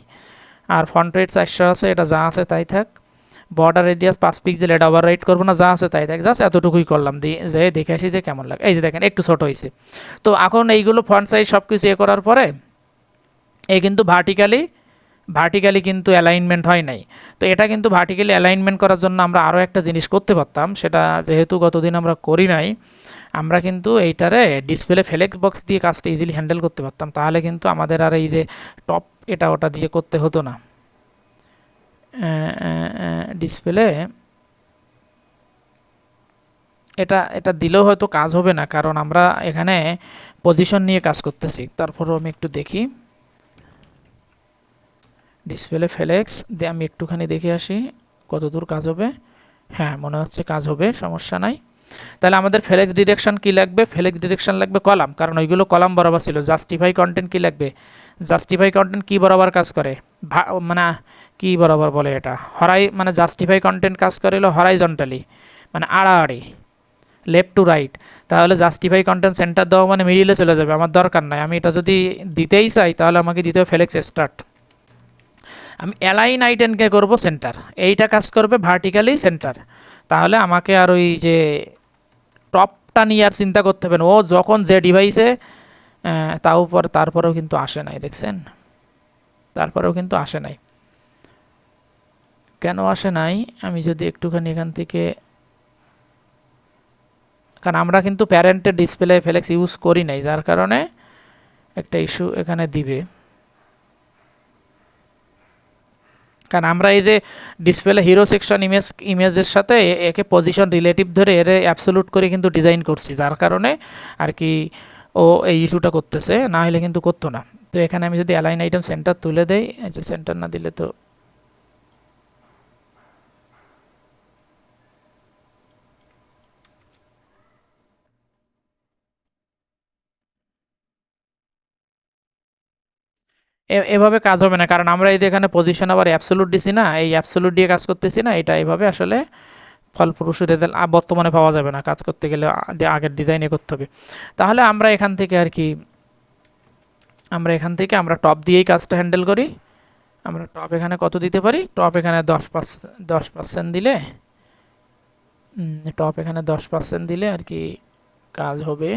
আর ফন্ট ওয়েট 400 আছে, এটা যা আছে তাই থাক। বর্ডার রেডিয়াস 5 পিক্সেল, এটা ওভার রাইট করবো না, যা আছে তাই থাক, জাস্ট এতটুকুই করলাম, দিয়ে যে দেখে আসি যে কেমন লাগে। এই যে দেখেন একটু ছোট হয়েছে। তো এখন এইগুলো ফন্ট সাইজ সব কিছু করার পরে এই কিন্তু ভার্টিক্যালি কিন্তু অ্যালাইনমেন্ট হয় নাই। তো এটা কিন্তু ভার্টিক্যালি অ্যালাইনমেন্ট করার জন্য আমরা আরও একটা জিনিস করতে পারতাম, সেটা যেহেতু গতদিন আমরা করি নাই, আমরা কিন্তু এইটারে ডিসপ্লে ফ্লেক্স বক্স দিয়ে কাজটা ইজিলি হ্যান্ডেল করতে পারতাম, তাহলে কিন্তু আমাদের আর এই যে টপ এটা ওটা দিয়ে করতে হতো না। ডিসপ্লে এটা এটা দিলেও হয়তো কাজ হবে না, কারণ আমরা এখানে পজিশন নিয়ে কাজ করতেছি। তারপরেও আমি একটু দেখি ডিসপ্লে ফ্লেক্স দিয়ে আমি একটুখানি দেখে আসি কতদূর কাজ হবে। হ্যাঁ মনে হচ্ছে কাজ হবে, সমস্যা নাই। তাহলে আমাদের ফ্লেক্স ডিরেকশন কি লাগবে, ফ্লেক্স ডিরেকশন লাগবে কলাম, কারণ ওইগুলো কলাম বরাবর ছিল। জাস্টিফাই কন্টেন্ট কি লাগবে, জাস্টিফাই কন্টেন্ট কি বরাবর কাজ করে, মানে কি বরাবর বলে এটা, মানে জাস্টিফাই কন্টেন্ট কাজ করে হলো হরাইজন্টালি, মানে আড়াআড়ি, লেফট টু রাইট। তাহলে জাস্টিফাই কন্টেন্ট সেন্টার দেওয়া মানে মিডিলে চলে যাবে, আমার দরকার নাই। আমি এটা যদি দিতেই চাই তাহলে আমাকে দিতে হবে ফ্লেক্স স্টার্ট। আমি অ্যালাইন আইটেনকে করব সেন্টার, এইটা কাজ করবে ভার্টিক্যালি সেন্টার। তাহলে আমাকে আর ওই যে টপটা নিয়ে আর চিন্তা করতে হবে না, ও যখন যে ডিভাইসে তারপরেও কিন্তু আসে নাই, দেখছেন, তারপরেও কিন্তু আসে নাই। কেন আসে নাই, আমি যদি একটুখানি এখান থেকে, কারণ আমরা কিন্তু প্যারেন্টের ডিসপ্লে ফ্লেক্স ইউজ করি নাই, যার কারণে একটা ইস্যু এখানে দিবে। কারণ আমরা এই যে ডিসপ্লে হিরো সেকশন ইমেজের সাথে একে পজিশন রিলেটিভ ধরে এর অ্যাবসোলুট করে কিন্তু ডিজাইন করছি, যার কারণে আর কি ও এই ইস্যুটা করতেছে, না হলে কিন্তু করতো না। তো এখানে আমি যদি অ্যালাইন আইটেম সেন্টার তুলে দেই, এই যে সেন্টার না দিলে তো এভাবে কাজ হবে না, কারণ আমরা এই যে এখানে পজিশন আবার অ্যাবসোলুট দিছি না, এই অ্যাবসোলুট দিয়ে কাজ করতেছি না, এটা এইভাবে আসলে ফলপ্রসূ রেজাল্ট বর্তমানে পাওয়া যাবে না, কাজ করতে গেলে আগের ডিজাইনে করতে হবে। তাহলে আমরা এখান থেকে আর কি আমরা টপ দিয়েই কাজটা হ্যান্ডেল করি। আমরা টপ এখানে কত দিতে পারি, টপ এখানে 10% দিলে, টপ এখানে 10% দিলে আর কি কাজ হবে।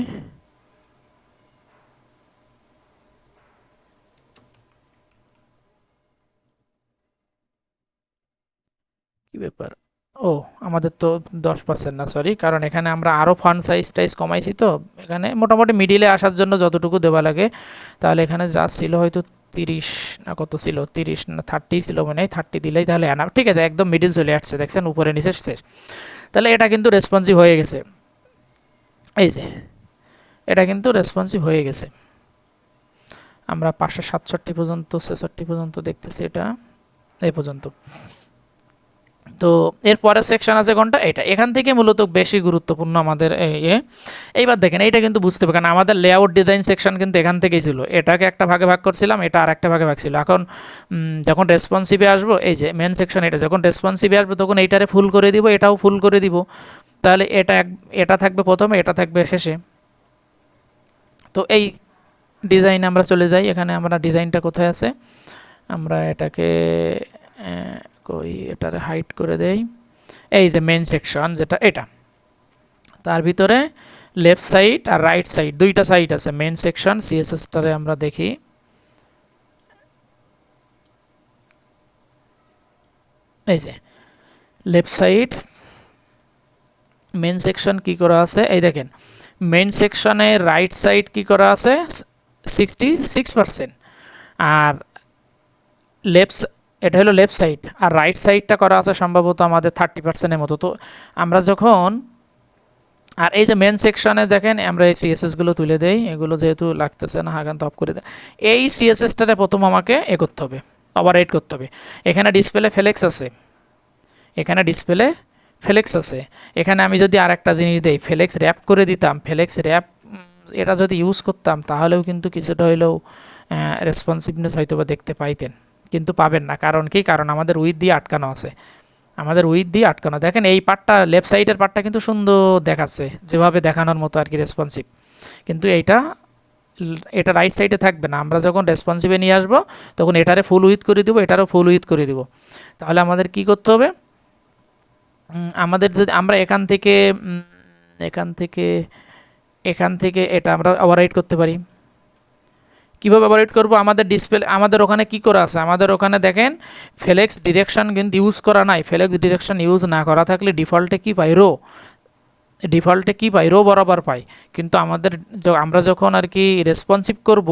কি ব্যাপার, ও আমাদের তো 10% না, সরি, কারণ এখানে আমরা আরও ফন্ট সাইজ কমাইছি, তো এখানে মোটামুটি মিডিলে আসার জন্য যতটুকু দেওয়া লাগে, তাহলে এখানে যা ছিল হয়তো 30 না কত ছিল, 30 না 30 ছিল, মানে 30 দিলেই তাহলে এনাফ। ঠিক আছে, একদম মিডিল চলে আসছে, দেখছেন উপরে নিচে শেষ। তাহলে এটা কিন্তু রেসপন্সিভ হয়ে গেছে, এই যে এটা কিন্তু রেসপন্সিভ হয়ে গেছে। আমরা 567 পর্যন্ত 66 পর্যন্ত দেখতেছি, এটা এই পর্যন্ত। তো এরপরে সেকশন আছে কোনটা, এটা, এখান থেকে মূলত বেশি গুরুত্বপূর্ণ আমাদের এইবার দেখেন এইটা কিন্তু বুঝতে হবে, কারণ আমাদের লেআউট ডিজাইন সেকশন কিন্তু এখান থেকেই ছিল, এটাকে একটা ভাগে ভাগ করছিলাম, এটা আর একটা ভাগে ভাগ ছিল। এখন যখন রেসপন্সিভে আসবো, এই যে মেন সেকশন, এটা যখন রেসপন্সিভে আসবে তখন এইটারে ফুল করে দিব, এটাও ফুল করে দিব, তাহলে এটা থাকবে প্রথমে, এটা থাকবে শেষে। তো এই ডিজাইনে আমরা চলে যাই, এখানে আমরা ডিজাইনটা কোথায় আছে, আমরা এটাকে কই, এটারে হাইড করে দেই, এই যে মেন সেকশন যেটা, এটা তার ভিতরে লেফট সাইড আর রাইট সাইড দুইটা সাইড আছে মেন সেকশন। সিএসএসটারে আমরা দেখি, এই যে লেফট সাইড মেন সেকশন কি করা আছে, এই দেখেন মেন সেকশনে রাইট সাইড কি করা আছে 66%, আর লেফট এটা হলো লেফট সাইড, আর রাইট সাইডটা করা আছে সম্ভবত আমাদের 30%-এর মতো। তো আমরা যখন, আর এই যে মেন সেকশনে দেখেন আমরা এই সিএসএসগুলো তুলে দেই, এগুলো যেহেতু লাগতেছে না হাগান তো অফ করে দেয়। এই সিএসএসটাতে প্রথম আমাকে করতে হবে, ওভাররাইট করতে হবে। এখানে ডিসপ্লে ফ্লেক্স আছে, এখানে ডিসপ্লে ফ্লেক্স আছে। এখানে আমি যদি আর একটা জিনিস দেই, ফ্লেক্স র্যাপ করে দিতাম, ফ্লেক্স র্যাপ এটা যদি ইউজ করতাম তাহলেও কিন্তু কিছুটা হইলেও রেসপন্সিভনেস হয়তো বা দেখতে পাইতেন, কিন্তু পাবেন না। কারণ কি? কারণ আমাদের উইথ দিয়ে আটকানো আছে, আমাদের উইথ দিয়ে আটকানো। দেখেন এই পার্টটা, লেফট সাইডের পার্টটা কিন্তু সুন্দর দেখাচ্ছে, যেভাবে দেখানোর মতো আর কি রেসপন্সিভ, কিন্তু এটা রাইট সাইডে থাকবে না। আমরা যখন রেসপন্সিভে নিয়ে আসবো তখন এটারে ফুল উইথ করে দিব, এটারও ফুল উইথ করে দিব। তাহলে আমাদের কি করতে হবে, আমাদের যদি আমরা এখান থেকে এটা আমরা ওভাররাইট করতে পারি। কীভাবে ওভাররাইট করবো? আমাদের ডিসপ্লে, আমাদের ওখানে কি করা আছে, আমাদের ওখানে দেখেন ফ্লেক্স ডিরেকশন কিন্তু ইউজ করা নাই। ফ্লেক্স ডিরেকশন ইউজ না করা থাকলে ডিফল্টে কি পাই, রো বরাবর পাই। কিন্তু আমরা যখন আর কি রেসপন্সিভ করব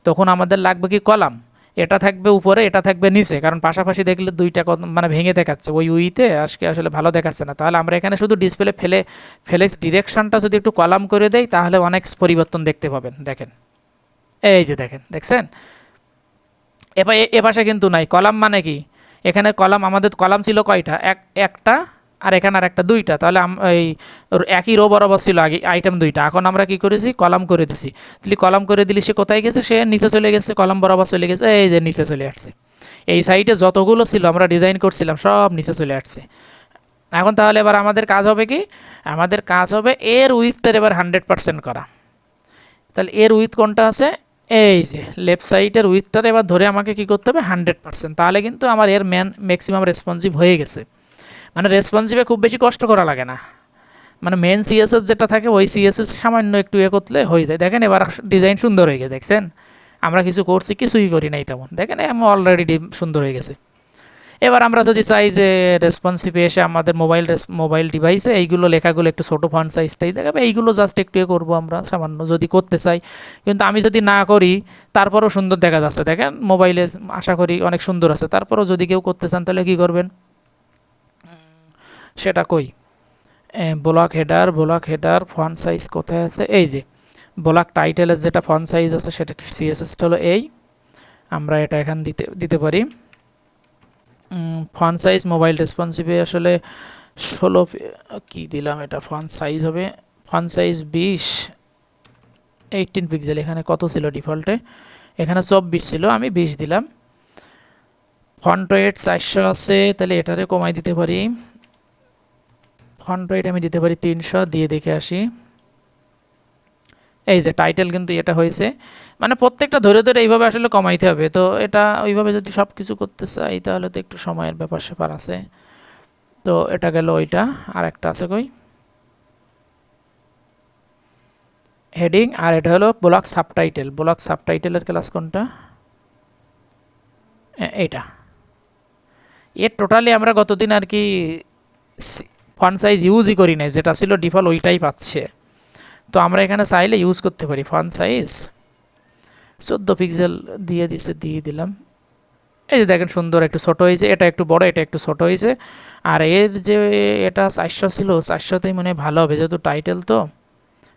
তখন আমাদের লাগবে কি, কলাম। এটা থাকবে উপরে, এটা থাকবে নিচে, কারণ পাশাপাশি দেখলে দুইটা মানে ভেঙে দেখাচ্ছে, ওই উইতে আজকে আসলে ভালো দেখাচ্ছে না। তাহলে আমরা এখানে শুধু ডিসপ্লে ফ্লেক্স ডিরেকশনটা যদি একটু কলাম করে দেই তাহলে অনেক পরিবর্তন দেখতে পাবেন। দেখেন, এই যে দেখছেন, এ পাশে কিন্তু নাই কলাম। মানে কি, এখানে কলাম, আমাদের কলাম ছিল কয়টা, একটা, আর এখানে আর একটা, দুইটা। তাহলে এই একই রো বরাবর ছিল আগে আইটেম দুইটা। এখন আমরা কি করেছি, কলাম করে দিছি। তাহলে কলাম করে দিলে সে কোথায় গেছে, সে নিচে চলে গেছে, কলাম বরাবর চলে গেছে, এই যে নিচে চলে আসছে। এই সাইডে যতগুলো ছিল আমরা ডিজাইন করছিলাম সব নিচে চলে আসছে। এখন তাহলে এবার আমাদের কাজ হবে কি, আমাদের কাজ হবে এর উইথটার এবার 100% করা। তাহলে এর উইথ কোনটা আছে, এই যে লেফট সাইডের উইথটার এবার ধরে আমাকে কি করতে হবে, 100%। তাহলে কিন্তু আমার এর ম্যাক্সিমাম রেসপন্সিভ হয়ে গেছে। মানে রেসপন্সিভে খুব বেশি কষ্ট করা লাগে না, মানে মেন সিএসএস যেটা থাকে ওই সিএসএস সামান্য একটু করলে হয়ে যায়। দেখেন এবার ডিজাইন সুন্দর হয়ে গেছে, দেখছেন আমরা কিছু করছি, কিছুই করি নাই তেমন। দেখেন আমি অলরেডি সুন্দর হয়ে গেছে। এবার আমরা যদি চাই যে রেসপন্সিভে এসে আমাদের মোবাইল ডিভাইসে এইগুলো লেখাগুলো একটু ছোটো ফন্ট সাইজটাই দেখাবে, এইগুলো জাস্ট একটু করবো আমরা সামান্য যদি করতে চাই। কিন্তু আমি যদি না করি তারপরেও সুন্দর দেখা যাচ্ছে। দেখেন মোবাইলে আশা করি অনেক সুন্দর আছে, তারপরেও যদি কেউ করতে চান তাহলে কী করবেন, সেটা কই, ব্লক হেডার ফন্ট সাইজ কোথায় আছে, এই যে ব্লক টাইটেলের যেটা ফন্ট সাইজ আছে সেটা সিএসএসটা হলো এই, আমরা এটা এখান দিতে পারি। ফন্ট সাইজ মোবাইল রেসপন্সিভে আসলে 16 কি দিলাম, এটা ফন্ট সাইজ হবে, ফন্ট সাইজ 18 পিক্সেল। এখানে কত ছিল ডিফল্টে, এখানে 24 ছিল, আমি 20 দিলাম। ফন্ট ওয়েট 400 আছে, তাহলে এটারে কমাই দিতে পারি। ফন্ট ওয়েট আমি দিতে পারি 300, দিয়ে দেখে আসি। এই যে টাইটেল কিন্তু এটা হয়েছে, মানে প্রত্যেকটা ধরে এইভাবে আসলে কমাইতে হবে। তো এটা ওইভাবে যদি সব কিছু করতে চাই তাহলে তো একটু সময়ের ব্যাপার স্যাপার আছে। তো এটা গেল ওইটা, আর একটা আছে কই, হেডিং, আর এটা হলো ব্লক সাবটাইটেলের ক্লাস কোনটা, এইটা। এর টোটালি আমরা গতদিন আর কি ফন্ট সাইজ ইউজই করি না, যেটা ছিল ডিফল্ট ওইটাই পাচ্ছে। তো আমরা এখানে চাইলে ইউজ করতে পারি ফন্ট সাইজ 14 পিক্সেল দিয়ে দিলাম। এই যে দেখেন সুন্দর একটু ছোটো হয়েছে, এটা একটু বড়, এটা একটু ছোটো হয়েছে। আর এর যে এটা 400 ছিল, 400তেই মনে হয় ভালো হবে, যেহেতু টাইটেল তো,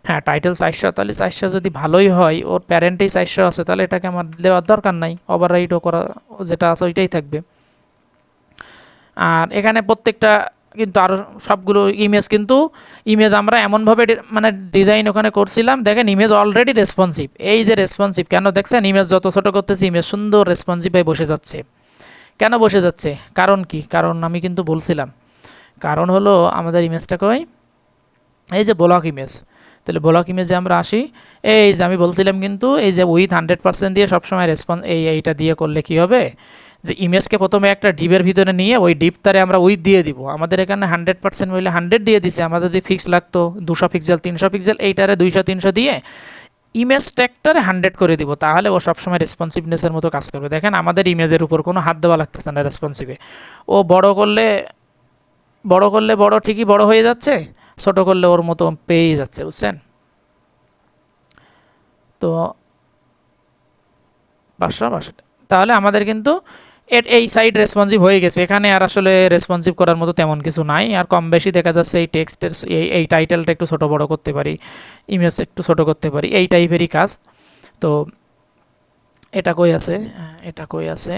হ্যাঁ টাইটেল 400, তাহলে 400 যদি ভালোই হয়, ওর প্যারেন্টেই 400 আছে, তাহলে এটাকে আমার দেওয়ার দরকার নাই, ওভাররাইটও করা যেটা আছে ওইটাই থাকবে। আর এখানে প্রত্যেকটা কিন্তু আরও সবগুলো ইমেজ আমরা এমনভাবে মানে ডিজাইন ওখানে করছিলাম। দেখেন ইমেজ অলরেডি রেসপন্সিভ, এই যে রেসপন্সিভ কেন দেখছেন, ইমেজ যত ছোটো করতেছি ইমেজ সুন্দর রেসপন্সিভ হয়ে বসে যাচ্ছে। কেন বসে যাচ্ছে, কারণ কি, কারণ আমি কিন্তু বলছিলাম, কারণ হলো আমাদের ইমেজটা কই, এই যে ব্লক ইমেজ। তাহলে ব্লক ইমেজে আমরা আসি, এই যে আমি বলছিলাম কিন্তু এই যে উইথ 100% দিয়ে সবসময় এইটা দিয়ে করলে কি হবে, যে ইমেজকে প্রথমে একটা ডিপের ভিতরে নিয়ে ওই ডিপ তারে আমরা উইথ দিয়ে দিব। আমাদের এখানে 100% বললে 100 দিয়ে দিছে, আমাদের যদি ফিক্স লাগতো 200 পিক্সেল 300 পিক্সেল, এইটারে 200-300 দিয়ে ইমেজ ট্যাগটারে 100 করে দিব, তাহলে ও সবসময় রেসপন্সিভনেসের মতো কাজ করবে। দেখেন আমাদের ইমেজের উপর কোনো হাত দেওয়া লাগতেছে না রেসপন্সিভে। ও বড় করলে বড় ঠিকই বড় হয়ে যাচ্ছে, ছোট করলে ওর মতো পেয়ে যাচ্ছে, বুঝছেন। তো 500 তাহলে আমাদের কিন্তু এই সাইড রেসপন্সিভ হয়ে গেছে, এখানে আর আসলে রেসপন্সিভ করার মতো তেমন কিছু নাই। আর কম বেশি দেখা যাচ্ছে এই টেক্সটের এই টাইটেলটা একটু ছোট বড় করতে পারি, ইমেজ একটু ছোট করতে পারি, এই টাইপেরই কাজ। তো এটা কই আছে, এটা কই আছে,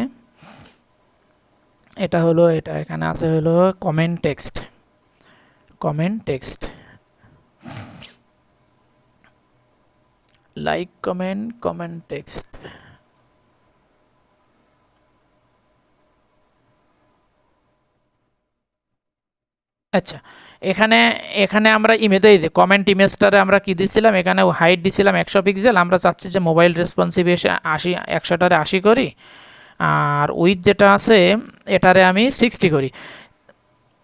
এটা হলো, এটা এখানে আছে হলো comment text, comment text, like comment, comment text. আচ্ছা, এখানে এখানে আমরা ইমেজে এই যে কমেন্ট ইমেজটারে আমরা কি দিছিলাম, এখানে হাইট দিছিলাম 100 পিক্সেল। আমরা চাচ্ছি যে মোবাইল রেসপন্সিভ এসে 80, 100টারে 80 করি, আর উইথ যেটা আছে এটারে আমি 60 করি।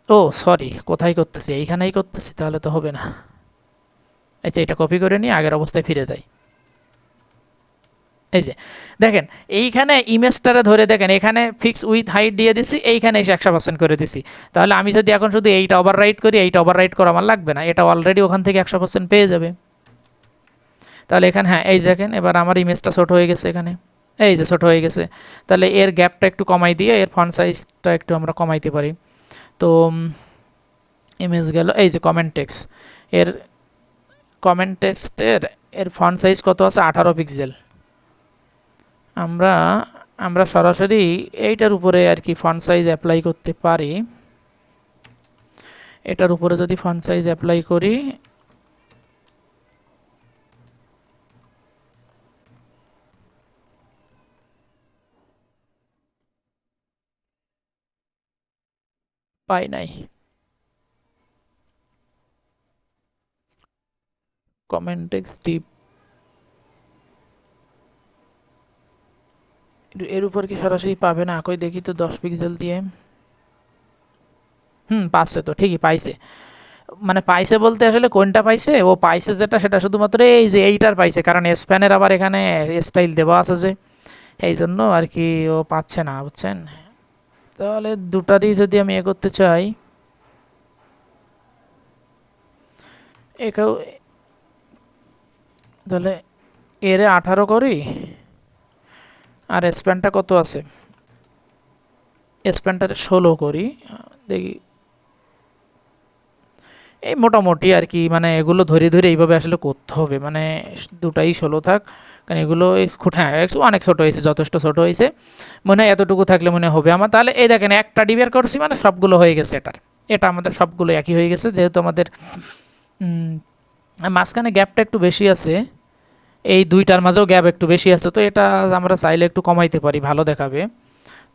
ও সরি, কোথায় করতেছি, এইখানেই করতেছি, তাহলে তো হবে না। আচ্ছা, এটা কপি করে নিয়ে আগের অবস্থায় ফিরে যাই। এই যে দেখেন এইখানে ইমেজটারে ধরে দেখেন, এখানে ফিক্স উইথ হাইট দিয়ে দিছি, এইখানে এসে 100% করে দিছি। তাহলে আমি যদি এখন শুধু এইটা ওভাররাইট করি, এইটা ওভাররাইট করা আমার লাগবে না, এটা অলরেডি ওখান থেকে 100% পেয়ে যাবে। তাহলে এখানে হ্যাঁ এই দেখেন এবার আমার ইমেজটা ছোট হয়ে গেছে, এখানে এই যে ছোট হয়ে গেছে। তাহলে এর গ্যাপটা একটু কমাই দিয়ে এর ফন্ট সাইজটা একটু আমরা কমাইতে পারি। তো ইমেজ গেল, এই যে কমেন্ট টেক্সট, এর কমেন্ট টেক্সটের এর ফন্ট সাইজ কত আছে, 18 পিক্সেল। আমরা আমরা সরাসরি এইটার উপরে আর কি ফন্ট সাইজ অ্যাপ্লাই করতে পারি। এটার উপরে যদি ফন্ট সাইজ অ্যাপ্লাই করি, পাই নাই। কমেন্ট টেক্সট ডিপ, এর উপর কি সরাসরি পাবে না, কই দেখি তো 10 পিক্সেল দিয়ে। পাচ্ছে তো, ঠিকই পাইছে। মানে পাইছে বলতে আসলে কোনটা পাইছে, ও পাইছে যেটা সেটা শুধুমাত্র এই যে এইটার পাইছে, কারণ স্প্যানের আবার এখানে স্টাইল দেওয়া আছে যে, এই জন্য আর কি ও পাচ্ছে না, বুঝছেন। তাহলে দুটারই যদি আমি এ করতে চাই, একেও তাহলে এরে 18 করি, আর স্প্যানটা কত আছে, স্প্যানটা 16 করি, দেখি। এই মোটামুটি আর কি, মানে এগুলো ধরে ধরে এইভাবে আসলে করতে হবে, মানে দুটাই 16 থাক, কারণ এগুলো হ্যাঁ অনেক ছোটো হয়েছে, যথেষ্ট ছোটো হয়েছে, মনে হয় এতটুকু থাকলে মনে হবে আমার। তাহলে এই দেখেন একটা ডিবের করছি, মানে সবগুলো হয়ে গেছে এটার, এটা আমাদের সবগুলো একই হয়ে গেছে, যেহেতু আমাদের মাঝখানে গ্যাপটা একটু বেশি আছে, এই দুইটার মাঝেও গ্যাপ একটু বেশি আছে, তো এটা আমরা চাইলে একটু কমাইতে পারি, ভালো দেখাবে।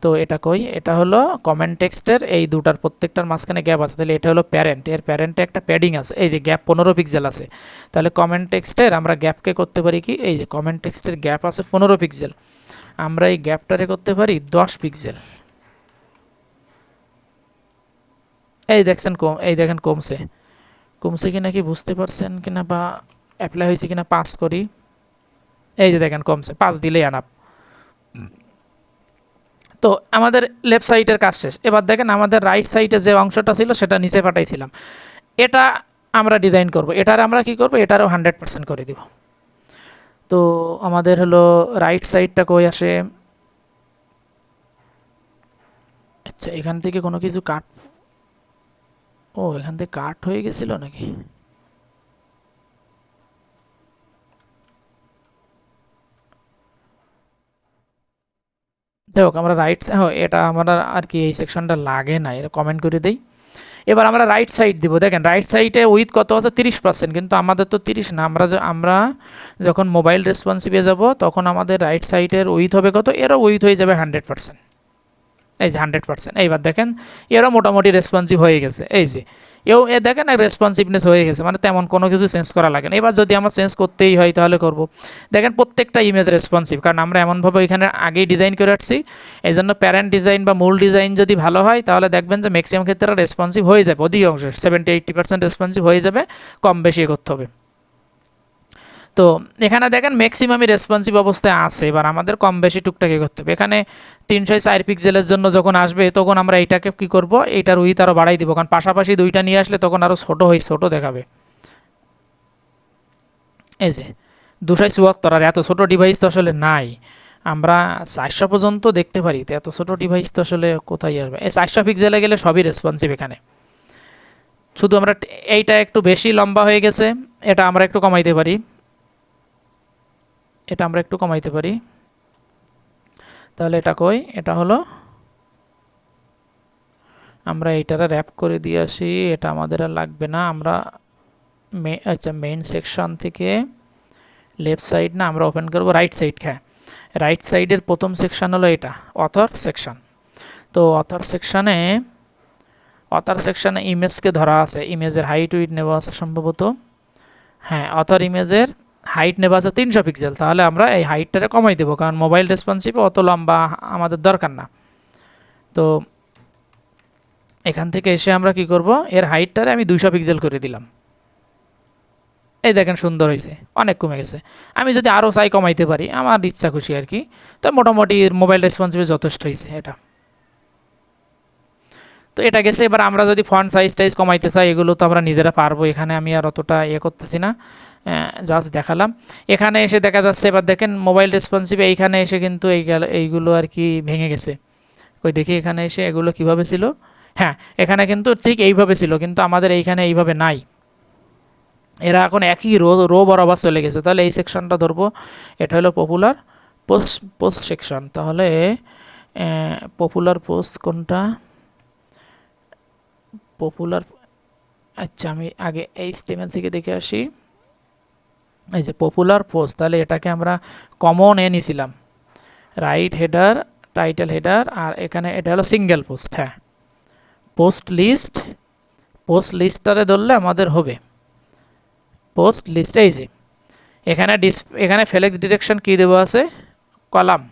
তো এটা কই, এটা হলো কমেন্ট টেক্সটের এই দুটার প্রত্যেকটার মাঝখানে গ্যাপ আছে, তাহলে এটা হলো প্যারেন্ট, এর প্যারেন্টে একটা প্যাডিং আছে, এই যে গ্যাপ 15 পিক্সেল আছে। তাহলে কমেন্ট টেক্সটের আমরা গ্যাপকে করতে পারি কি, এই যে কমেন্ট টেক্সটের গ্যাপ আছে 15 পিক্সেল, আমরা এই গ্যাপটারে করতে পারি 10 পিক্সেল। এই দেখছেন কম, এই দেখেন কমছে, কমছে কিনা কি বুঝতে পারছেন কিনা, বা অ্যাপ্লাই হয়েছে কিনা, 5 করি, এই যে দেখেন কমছে, 5 দিলেই আনাপ। তো আমাদের লেফট সাইডের কাজ শেষ। এবার দেখেন আমাদের রাইট সাইডে যে অংশটা ছিল সেটা নিচে পাঠাইছিলাম, এটা আমরা ডিজাইন করব, এটার আমরা কি করব, এটারও 100% করে দিব। তো আমাদের হলো রাইট সাইডটা কই আসে, আচ্ছা এখান থেকে কোনো কিছু কাট, ও এখান থেকে কাট হয়ে গেছিল নাকি, যাই হোক আমরা রাইট, হ্যাঁ এটা আমরা আর কি এই সেকশনটা লাগে না, এটা কমেন্ট করে দেই। এবার আমরা রাইট সাইড দিব, দেখেন রাইট সাইডে উইথ কত আছে, 30%, কিন্তু আমাদের তো 30 না, আমরা যখন মোবাইল রেসপন্সিভে যাব তখন আমাদের রাইট সাইডের উইথ হবে কত, এরও উইথ হয়ে যাবে 100%, এই যে 100%। এইবার দেখেন এরও মোটামুটি রেসপন্সিভ হয়ে গেছে, এই যে এ দেখেন রেসপন্সিভনেস হয়ে গেছে, মানে তেমন কোনো কিছু চেঞ্জ করা লাগে না। এবার যদি আমার চেঞ্জ করতেই হয় তাহলে করব, দেখেন প্রত্যেকটা ইমেজ রেসপন্সিভ, কারণ আমরা এমনভাবে এখানে আগেই ডিজাইন করে আসছি। এই জন্য প্যারেন্ট ডিজাইন বা মূল ডিজাইন যদি ভালো হয় তাহলে দেখবেন যে ম্যাক্সিমাম ক্ষেত্রে রেসপন্সিভ হয়ে যাবে, অধিকাংশ 70-80% রেসপন্সিভ হয়ে যাবে, কম বেশি করতে হবে। তো এখানে দেখেন ম্যাক্সিমামই রেসপন্সিভ অবস্থায় আছে, এবার আমাদের কম বেশি টুকটাকি করতে হবে। এখানে 304 পিক্সেলের জন্য যখন আসবে তখন আমরা এইটাকে কি করব, এইটার উইথ আরও বাড়াই দিব, কারণ পাশাপাশি দুইটা নিয়ে আসলে তখন আরও ছোট দেখাবে। এই যে 274, আর এত ছোট ডিভাইস তো আসলে নাই, আমরা 400 পর্যন্ত দেখতে পারি, তো এত ছোট ডিভাইস তো আসলে কোথায় আসবে। এই 400 পিক্সেলে গেলে সবই রেসপন্সিভ এখানে। শুধু আমরা এইটা একটু বেশি লম্বা হয়ে গেছে, এটা আমরা একটু কমাইতে পারি, এটা আমরা একটু কমাইতে পারি। তাহলে এটা কই, এটা হলো, আমরা এইটারে র্যাপ করে দিয়ে আসি, এটা আমাদের আর লাগবে না। আমরা আচ্ছা মেইন সেকশন থেকে লেফট সাইড না, আমরা ওপেন করব রাইট সাইড। হ্যাঁ, রাইট সাইডের প্রথম সেকশন হলো এটা অথর সেকশন। তো অথর সেকশনে ইমেজকে ধরা আছে, ইমেজের হাইট উইথ নেওয়া আছে সম্ভবত। হ্যাঁ, অথর ইমেজের হাইট নেওয়া আছে 300 পিক্সেল। তাহলে আমরা এই হাইটটারে কমাই দেবো, কারণ মোবাইল রেসপন্সিভে অত লম্বা আমাদের দরকার না। তো এখান থেকে এসে আমরা কি করব, এর হাইটটারে আমি 200 পিক্সেল করে দিলাম। এই দেখেন সুন্দর হয়েছে, অনেক কমে গেছে। আমি যদি আরও চাই কমাইতে পারি, আমার ইচ্ছা খুশি আর কি। তো মোটামুটি মোবাইল রেসপন্সিভে যথেষ্ট হয়েছে এটা। তো এটা গেছে। এবার আমরা যদি ফন্ট সাইজ কমাইতে চাই, এগুলো তো আমরা নিজেরা পারবো, এখানে আমি আর অতটা করতেছি না, জাস্ট দেখালাম। এখানে এসে দেখা যাচ্ছে, এবার দেখেন মোবাইল রেসপন্সিভ, এইখানে এসে কিন্তু এইগুলো আর কি ভেঙে গেছে। ওই দেখি এখানে এসে এগুলো কিভাবে ছিল। হ্যাঁ, এখানে কিন্তু ঠিক এইভাবে ছিল, কিন্তু আমাদের এইখানে এইভাবে নাই। এরা এখন একই রো বরাবর চলে গেছে। তাহলে এই সেকশনটা ধরবো, এটা হলো পপুলার পোস্ট সেকশন। তাহলে পপুলার পোস্ট কোনটা, পপুলার, আচ্ছা আমি আগে HTML থেকে দেখে আসি। এই যে পপুলার পোস্ট, তাহলে এটাকে আমরা কমন নিয়েছিলাম, রাইট হেডার, টাইটেল হেডার, আর এখানে এটা হলো সিঙ্গেল পোস্ট। হ্যাঁ, পোস্ট লিস্টটারে ধরলে আমাদের হবে পোস্ট লিস্ট। এই যে এখানে ফ্লেক্স ডিরেকশন কি দেওয়া আছে, কলাম।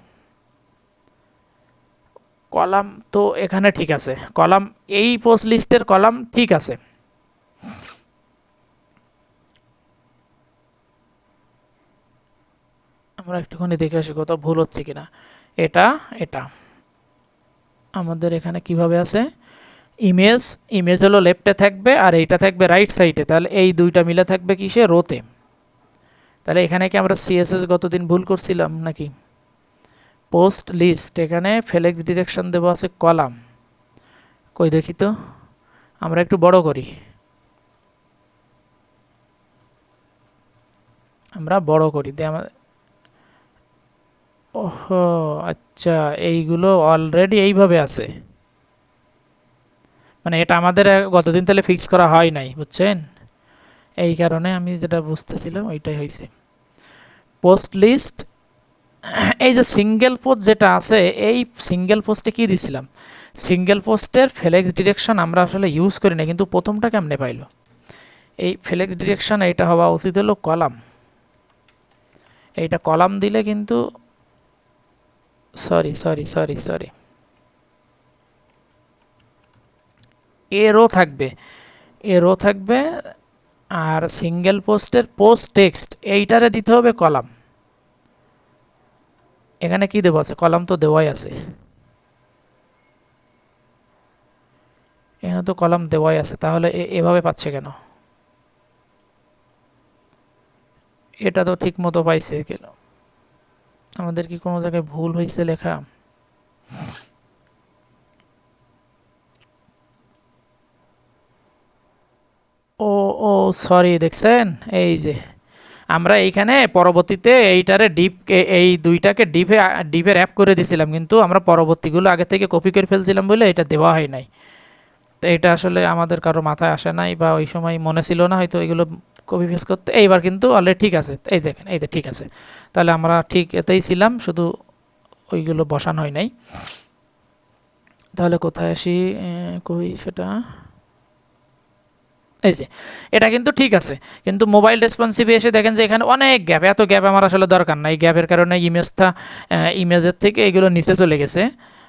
তো এখানে ঠিক আছে, কলাম, এই পোস্ট লিস্টের কলাম ঠিক আছে। আমরা একটুখানি দেখে আসি কোথাও ভুল হচ্ছে কিনা। এটা আমাদের এখানে কিভাবে আছে, ইমেজ হলো লেফটে থাকবে আর এইটা থাকবে রাইট সাইডে। তাহলে এই দুইটা মিলে থাকবে কিসে, রোতে। তাহলে এখানে কি আমরা CSS গতদিন ভুল করছিলাম নাকি? পোস্ট লিস্ট, এখানে ফ্লেক্স ডিরেকশন দেওয়া আছে কলাম। কই দেখি তো, আমরা একটু বড় করি, দিয়ে আমাদের, ওহো আচ্ছা, এইগুলো অলরেডি এইভাবে আছে, মানে এটা আমাদের গতদিন তাহলে ফিক্স করা হয় নাই, বুঝছেন? এই কারণে আমি যেটা বুঝতেছিলাম ওইটাই হয়েছে। পোস্ট লিস্ট, এই যে সিঙ্গেল পোস্ট যেটা আছে, এই সিঙ্গেল পোস্টে কি দিছিলাম, সিঙ্গেল পোস্টের ফ্লেক্স ডিরেকশন আমরা আসলে ইউজ করি না, কিন্তু প্রথমটা কেমনে পাইলো, এই ফ্লেক্স ডিরেকশন এইটা হওয়া উচিত হলো কলাম। এইটা কলাম দিলে কিন্তু, সরি, এরো থাকবে, আর সিঙ্গেল পোস্টের পোস্ট টেক্সট এইটারে দিতে হবে কলাম। এখানে কি দেওয়া আছে, কলাম তো দেওয়াই আছে, এখানে তো কলাম দেওয়াই আছে। তাহলে এভাবে পাচ্ছে কেন, এটা তো ঠিক মতো পাইছে কেন, আমাদের কি কোনো জায়গায় ভুল হয়েছে লেখা? ও ও সরি, দেখছেন, এই যে আমরা এইখানে পরবর্তীতে এইটারে এই দুইটাকে ডিপে র্যাপ করে দিয়েছিলাম, কিন্তু আমরা পরবর্তীগুলো আগে থেকে কপি করে ফেলছিলাম বলে এটা দেওয়া হয় নাই। তো এটা আসলে আমাদের কারো মাথায় আসে নাই, বা ওই সময় মনে ছিল না হয়তো এগুলো কপি পেস্ট করতে। এইবার কিন্তু অলরেডি ঠিক আছে, এই দেখেন, এই ঠিক আছে। তাহলে আমরা ঠিক এতেই ছিলাম, শুধু ওইগুলো বসানো হয় নাই। তাহলে কোথায় আসি, কই সেটা, এই যে এটা কিন্তু ঠিক আছে, কিন্তু মোবাইল রেসপন্সিভে এসে দেখেন যে এখানে অনেক গ্যাপ, এত গ্যাপ আমার আসলে দরকার নাই। গ্যাপের কারণে ইমেজের থেকে এগুলো নিচে চলে গেছে।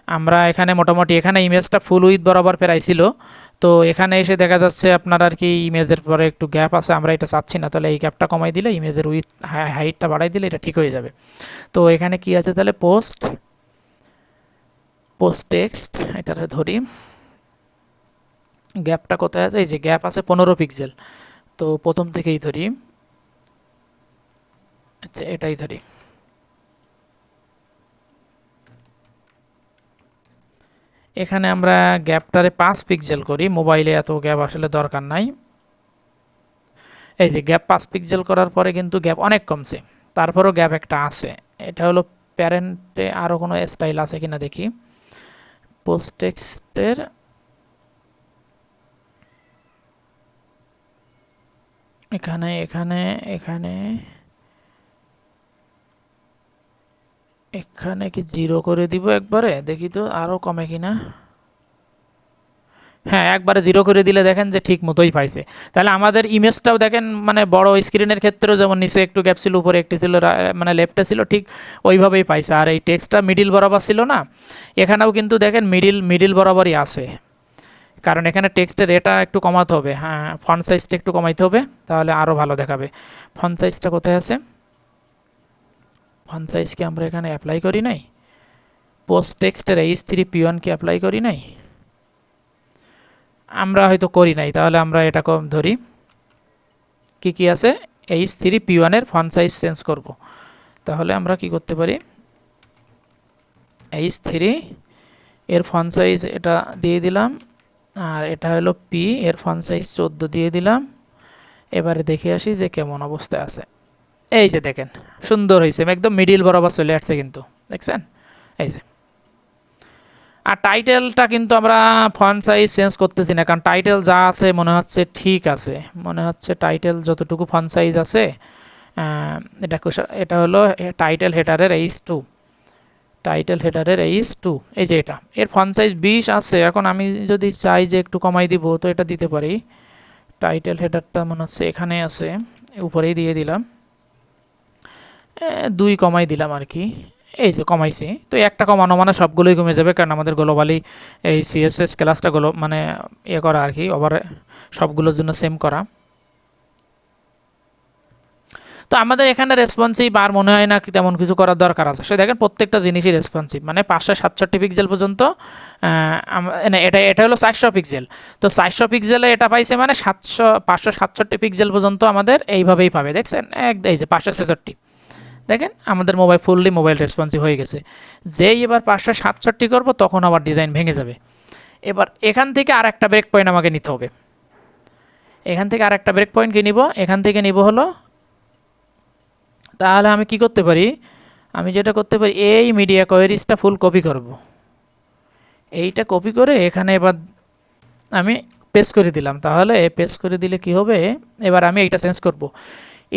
আমরা এখানে মোটামুটি, এখানে ইমেজটা ফুল উইথ বরাবর পেরাইছিল, তো এখানে এসে দেখা যাচ্ছে আপনার আর কি ইমেজের পরে একটু গ্যাপ আছে, আমরা এটা চাচ্ছি না। তাহলে এই গ্যাপটা কমাই দিলে, ইমেজের হাইটটা বাড়াই দিলে এটা ঠিক হয়ে যাবে। তো এখানে কি আছে তাহলে, পোস্ট টেক্সট, এটারে ধরি, গ্যাপটা কোথায় আছে, এই যে গ্যাপ আছে 15 পিক্সেল। তো প্রথম থেকেই ধরি, আচ্ছা এটাই ধরি, এখানে আমরা গ্যাপটারে 5 পিক্সেল করি, মোবাইলে এত গ্যাপ আসলে দরকার নাই। এই যে গ্যাপ 5 পিক্সেল করার পরে কিন্তু গ্যাপ অনেক কমছে, তারপরও গ্যাপ একটা আছে। এটা হলো প্যারেন্টে আরও কোনো স্টাইল আছে কিনা দেখি। পোস্ট টেক্সটের এখানে এখানে এখানে এখানে কি 0 করে দিব একবারে, দেখি তো আরও কমে কিনা। হ্যাঁ, একবারে 0 করে দিলে দেখেন যে ঠিক মতোই পাইছে। তাহলে আমাদের ইমেজটাও দেখেন মানে বড় স্ক্রিনের ক্ষেত্রেও যেমন নিচে একটু গ্যাপ ছিল, উপরে একটি ছিল, মানে লেফটে ছিল, ঠিক ওইভাবেই পাইছে। আর এই টেক্সটটা মিডিল বরাবর ছিল না, এখানেও কিন্তু দেখেন মিডিল বরাবরই আছে। কারণ এখানে টেক্সটের এটা একটু কমাতে হবে, হ্যাঁ ফন্ট সাইজটা একটু কমাইতে হবে, তাহলে আরও ভালো দেখাবে। ফন্ট সাইজটা কোথায় আছে? ফন্ট সাইজ কি আমরা এখানে অ্যাপ্লাই করি নাই? পোস্ট টেক্সটের H3P1 কি অ্যাপ্লাই করি নাই? আমরা হয়তো করি নাই, তাহলে আমরা এটা কম ধরি। কি কি আছে? H3P1 এর ফন্ট সাইজ চেঞ্জ করব। তাহলে আমরা কি করতে পারি? H3 এর ফন্ট সাইজ এটা দিয়ে দিলাম, আর এটা হলো P এর ফন্ট সাইজ 14 দিয়ে দিলাম। এবারে দেখে আসি যে কেমন অবস্থায় আছে। এই যে দেখেন সুন্দর হয়েছে, একদম মিডিল বরাবর চলে আসছে কিন্তু, দেখছেন? এই যে। আর টাইটেলটা কিন্তু আমরা ফন্ট সাইজ চেঞ্জ করতেছি না, কারণ টাইটেল যা আছে মনে হচ্ছে ঠিক আছে। মনে হচ্ছে টাইটেল যতটুকু ফন্ট সাইজ আছে, এটা হলো টাইটেল হেডারের H2, টাইটেল হেডারের H2, এই যে এটা, এর ফন্ট সাইজ 20 আছে। এখন আমি যদি চাই যে একটু কমাই দিব, তো এটা দিতে পারি। টাইটেল হেডারটা মনে হচ্ছে এখানে আছে, উপরেই দিয়ে দিলাম, 2 কমাই দিলাম আর কি। এই যে কমাইছি, তো একটা কমানো মানে সবগুলোই কমে যাবে, কারণ আমাদের গ্লোবালি এই CSS ক্লাসটা মানে করা আর কি, ওভার সবগুলোর জন্য সেম করা। তো আমাদের এখানে রেসপন্সিভ আর মনে হয় না কি তেমন কিছু করার দরকার আছে। সে দেখেন প্রত্যেকটা জিনিসই রেসপন্সিভ, মানে 567 পিক্সেল পর্যন্ত। এটা হলো 400 পিক্সেল, তো 400 পিক্সেলে এটা পাইছে, মানে 567 পিক্সেল পর্যন্ত আমাদের এইভাবেই পাবে। দেখছেন এই যে 566, দেখেন আমাদের ফুললি মোবাইল রেসপন্সিভ হয়ে গেছে। যেই এবার 567 করবো তখন আবার ডিজাইন ভেঙে যাবে। এবার এখান থেকে আর একটা ব্রেক পয়েন্ট আমাকে নিতে হবে। এখান থেকে আর একটা ব্রেক পয়েন্ট কি নিব? এখান থেকে নিব হলো, তাহলে আমি কি করতে পারি? আমি যেটা করতে পারি, এই মিডিয়া কোয়েরিজটা ফুল কপি করব। এইটা কপি করে এখানে এবার আমি পেস্ট করে দিলাম। তাহলে পেস্ট করে দিলে কি হবে? এবার আমি এইটা চেঞ্জ করব।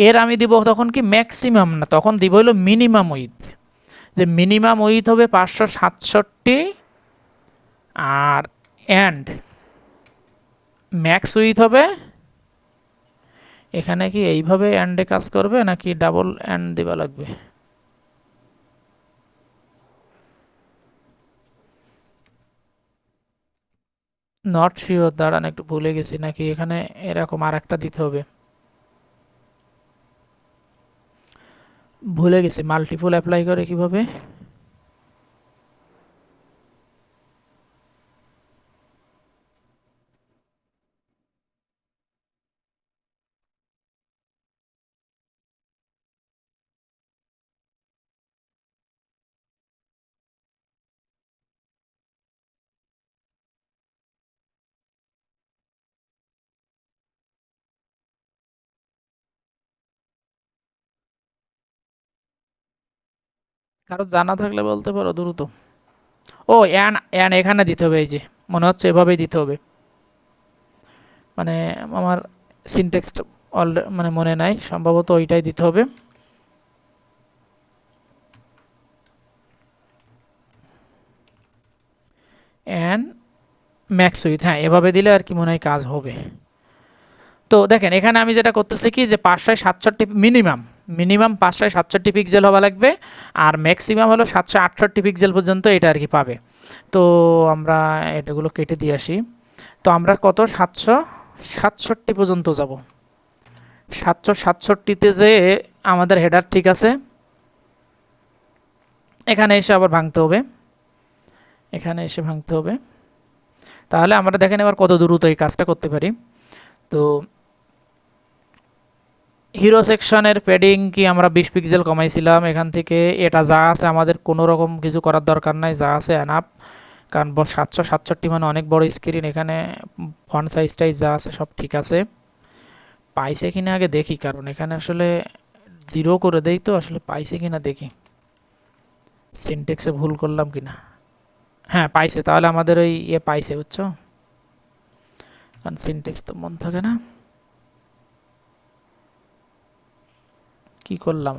এর আমি দিব তখন কি ম্যাক্সিমাম না, তখন দিব হলো মিনিমাম উইথ। যে মিনিমাম উইথ হবে 567, আর অ্যান্ড ম্যাক্স উইথ হবে, এখানে কি এইভাবে অ্যান্ডে কাজ করবে নাকি ডাবল অ্যান্ড দেওয়া লাগবে? নট শিওর, দাঁড়ান একটু ভুলে গেছি, নাকি এখানে এরকম আর একটা দিতে হবে? ভুলে গেছি, মাল্টিপল অ্যাপ্লাই করে কিভাবে? কারো জানা থাকলে বলতে পারো দ্রুত। ও অ্যান অ্যান এখানে দিতে হবে, এই যে মনে হচ্ছে এভাবেই দিতে হবে। মানে আমার সিনটেক্সটা মানে মনে নাই, সম্ভবত ওইটাই দিতে হবে। অ্যান ম্যাক্স উইথ, হ্যাঁ এভাবে দিলে আর কি মনে হয় কাজ হবে। তো দেখেন এখানে আমি যেটা করতেছি কি, যে 567 মিনিমাম 567 পিক্সেল হওয়া লাগবে, আর ম্যাক্সিমাম হলো 768 পিক্সেল পর্যন্ত এটা আর কি পাবে। তো আমরা এটাগুলো কেটে দিয়ে আসি। তো আমরা কত 767 পর্যন্ত যাব। 767তে যে আমাদের হেডার ঠিক আছে, এখানে এসে আবার ভাঙতে হবে, এখানে এসে ভাঙতে হবে। তাহলে আমরা দেখেন এবার কত দ্রুত এই কাজটা করতে পারি। তো হিরো সেকশনের প্যাডিং কি আমরা 20 পিক্সেল কমাইছিলাম, এখান থেকে এটা যা আছে আমাদের কোনো রকম কিছু করার দরকার নাই, যা আছে এনাফ। কারণ 767 মানে অনেক বড় স্ক্রিন, এখানে ফন্ট সাইজটাই যা আছে সব ঠিক আছে। পাইছে কিনা আগে দেখি, কারণ এখানে আসলে 0 করে দেই, তো আসলে পাইছে কিনা দেখি, সিনট্যাক্সে ভুল করলাম কিনা। হ্যাঁ পাইছে, তাহলে আমাদের ওই পাইছে, বুঝছো, কারণ সিনট্যাক্স তো মন থাকে না। কি করলাম,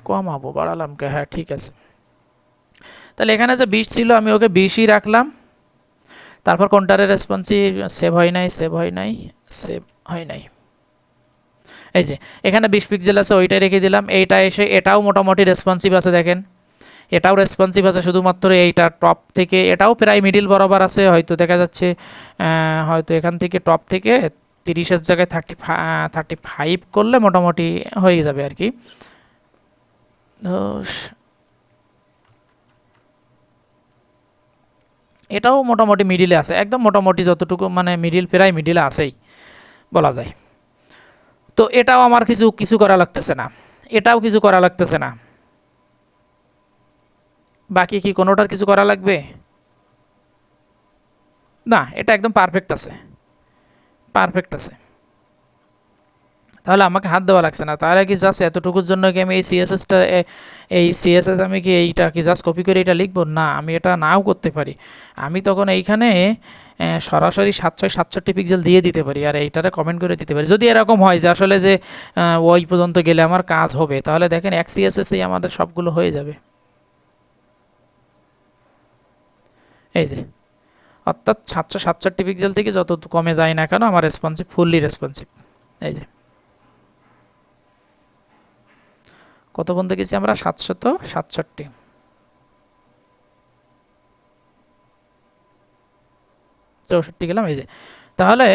কমাবো বাড়ালাম কে? হ্যাঁ ঠিক আছে। তাহলে এখানে যে 20 ছিল আমি ওকে 20ই রাখলাম। তারপর কোনটারে রেসপন্সিভ সেভ হয় নাই, সেভ হয় নাই, সেভ হয় নাই। এই যে এখানে 20 পিক্সেল আছে, ওইটাই রেখে দিলাম। এইটা এসে এটাও মোটামুটি রেসপন্সিভ আছে, দেখেন এটাও রেসপন্সিভ আছে, শুধুমাত্র এইটা টপ থেকে, এটাও প্রায় মিডিল বরাবর আছে, হয়তো দেখা যাচ্ছে হয়তো এখান থেকে টপ থেকে 30-এর জায়গায় 35 করলে মোটামুটি হয়ে যাবে আর কি। এটাও মোটামুটি মিডিলে আছে, একদম মোটামুটি যতটুকু মানে মিডিল, প্রায় মিডিলে আছেই বলা যায়। তো এটাও আমার কিছু করা লাগতেছে না, এটাও কিছু করা লাগতেছে না। বাকি কি কোনোটার কিছু করা লাগবে? না, এটা একদম পারফেক্ট আছে, পারফেক্ট আছে। তাহলে আমাকে হাত দেওয়া লাগছে না। তাহলে কি জাস্ট এতটুকুর জন্য কি আমি এই সিএসএস আমি কি এইটা কি জাস্ট কপি করে এটা লিখবো? না, আমি এটা নাও করতে পারি। আমি তখন এইখানে সরাসরি 767 পিক্সেল দিয়ে দিতে পারি, আর এইটারে কমেন্ট করে দিতে পারি। যদি এরকম হয় যে আসলে যে ওই পর্যন্ত গেলে আমার কাজ হবে, তাহলে দেখেন এক সিএসএসেই আমাদের সবগুলো হয়ে যাবে। এই যে অর্থাৎ 767 পিক্সেল থেকে যত কমে যায় না কেন আমার রেসপন্সিভ, ফুললি রেসপন্সিভ। এই যে কত পর্যন্ত গেছি আমরা? 767, 64 গেলাম। এই যে তাহলে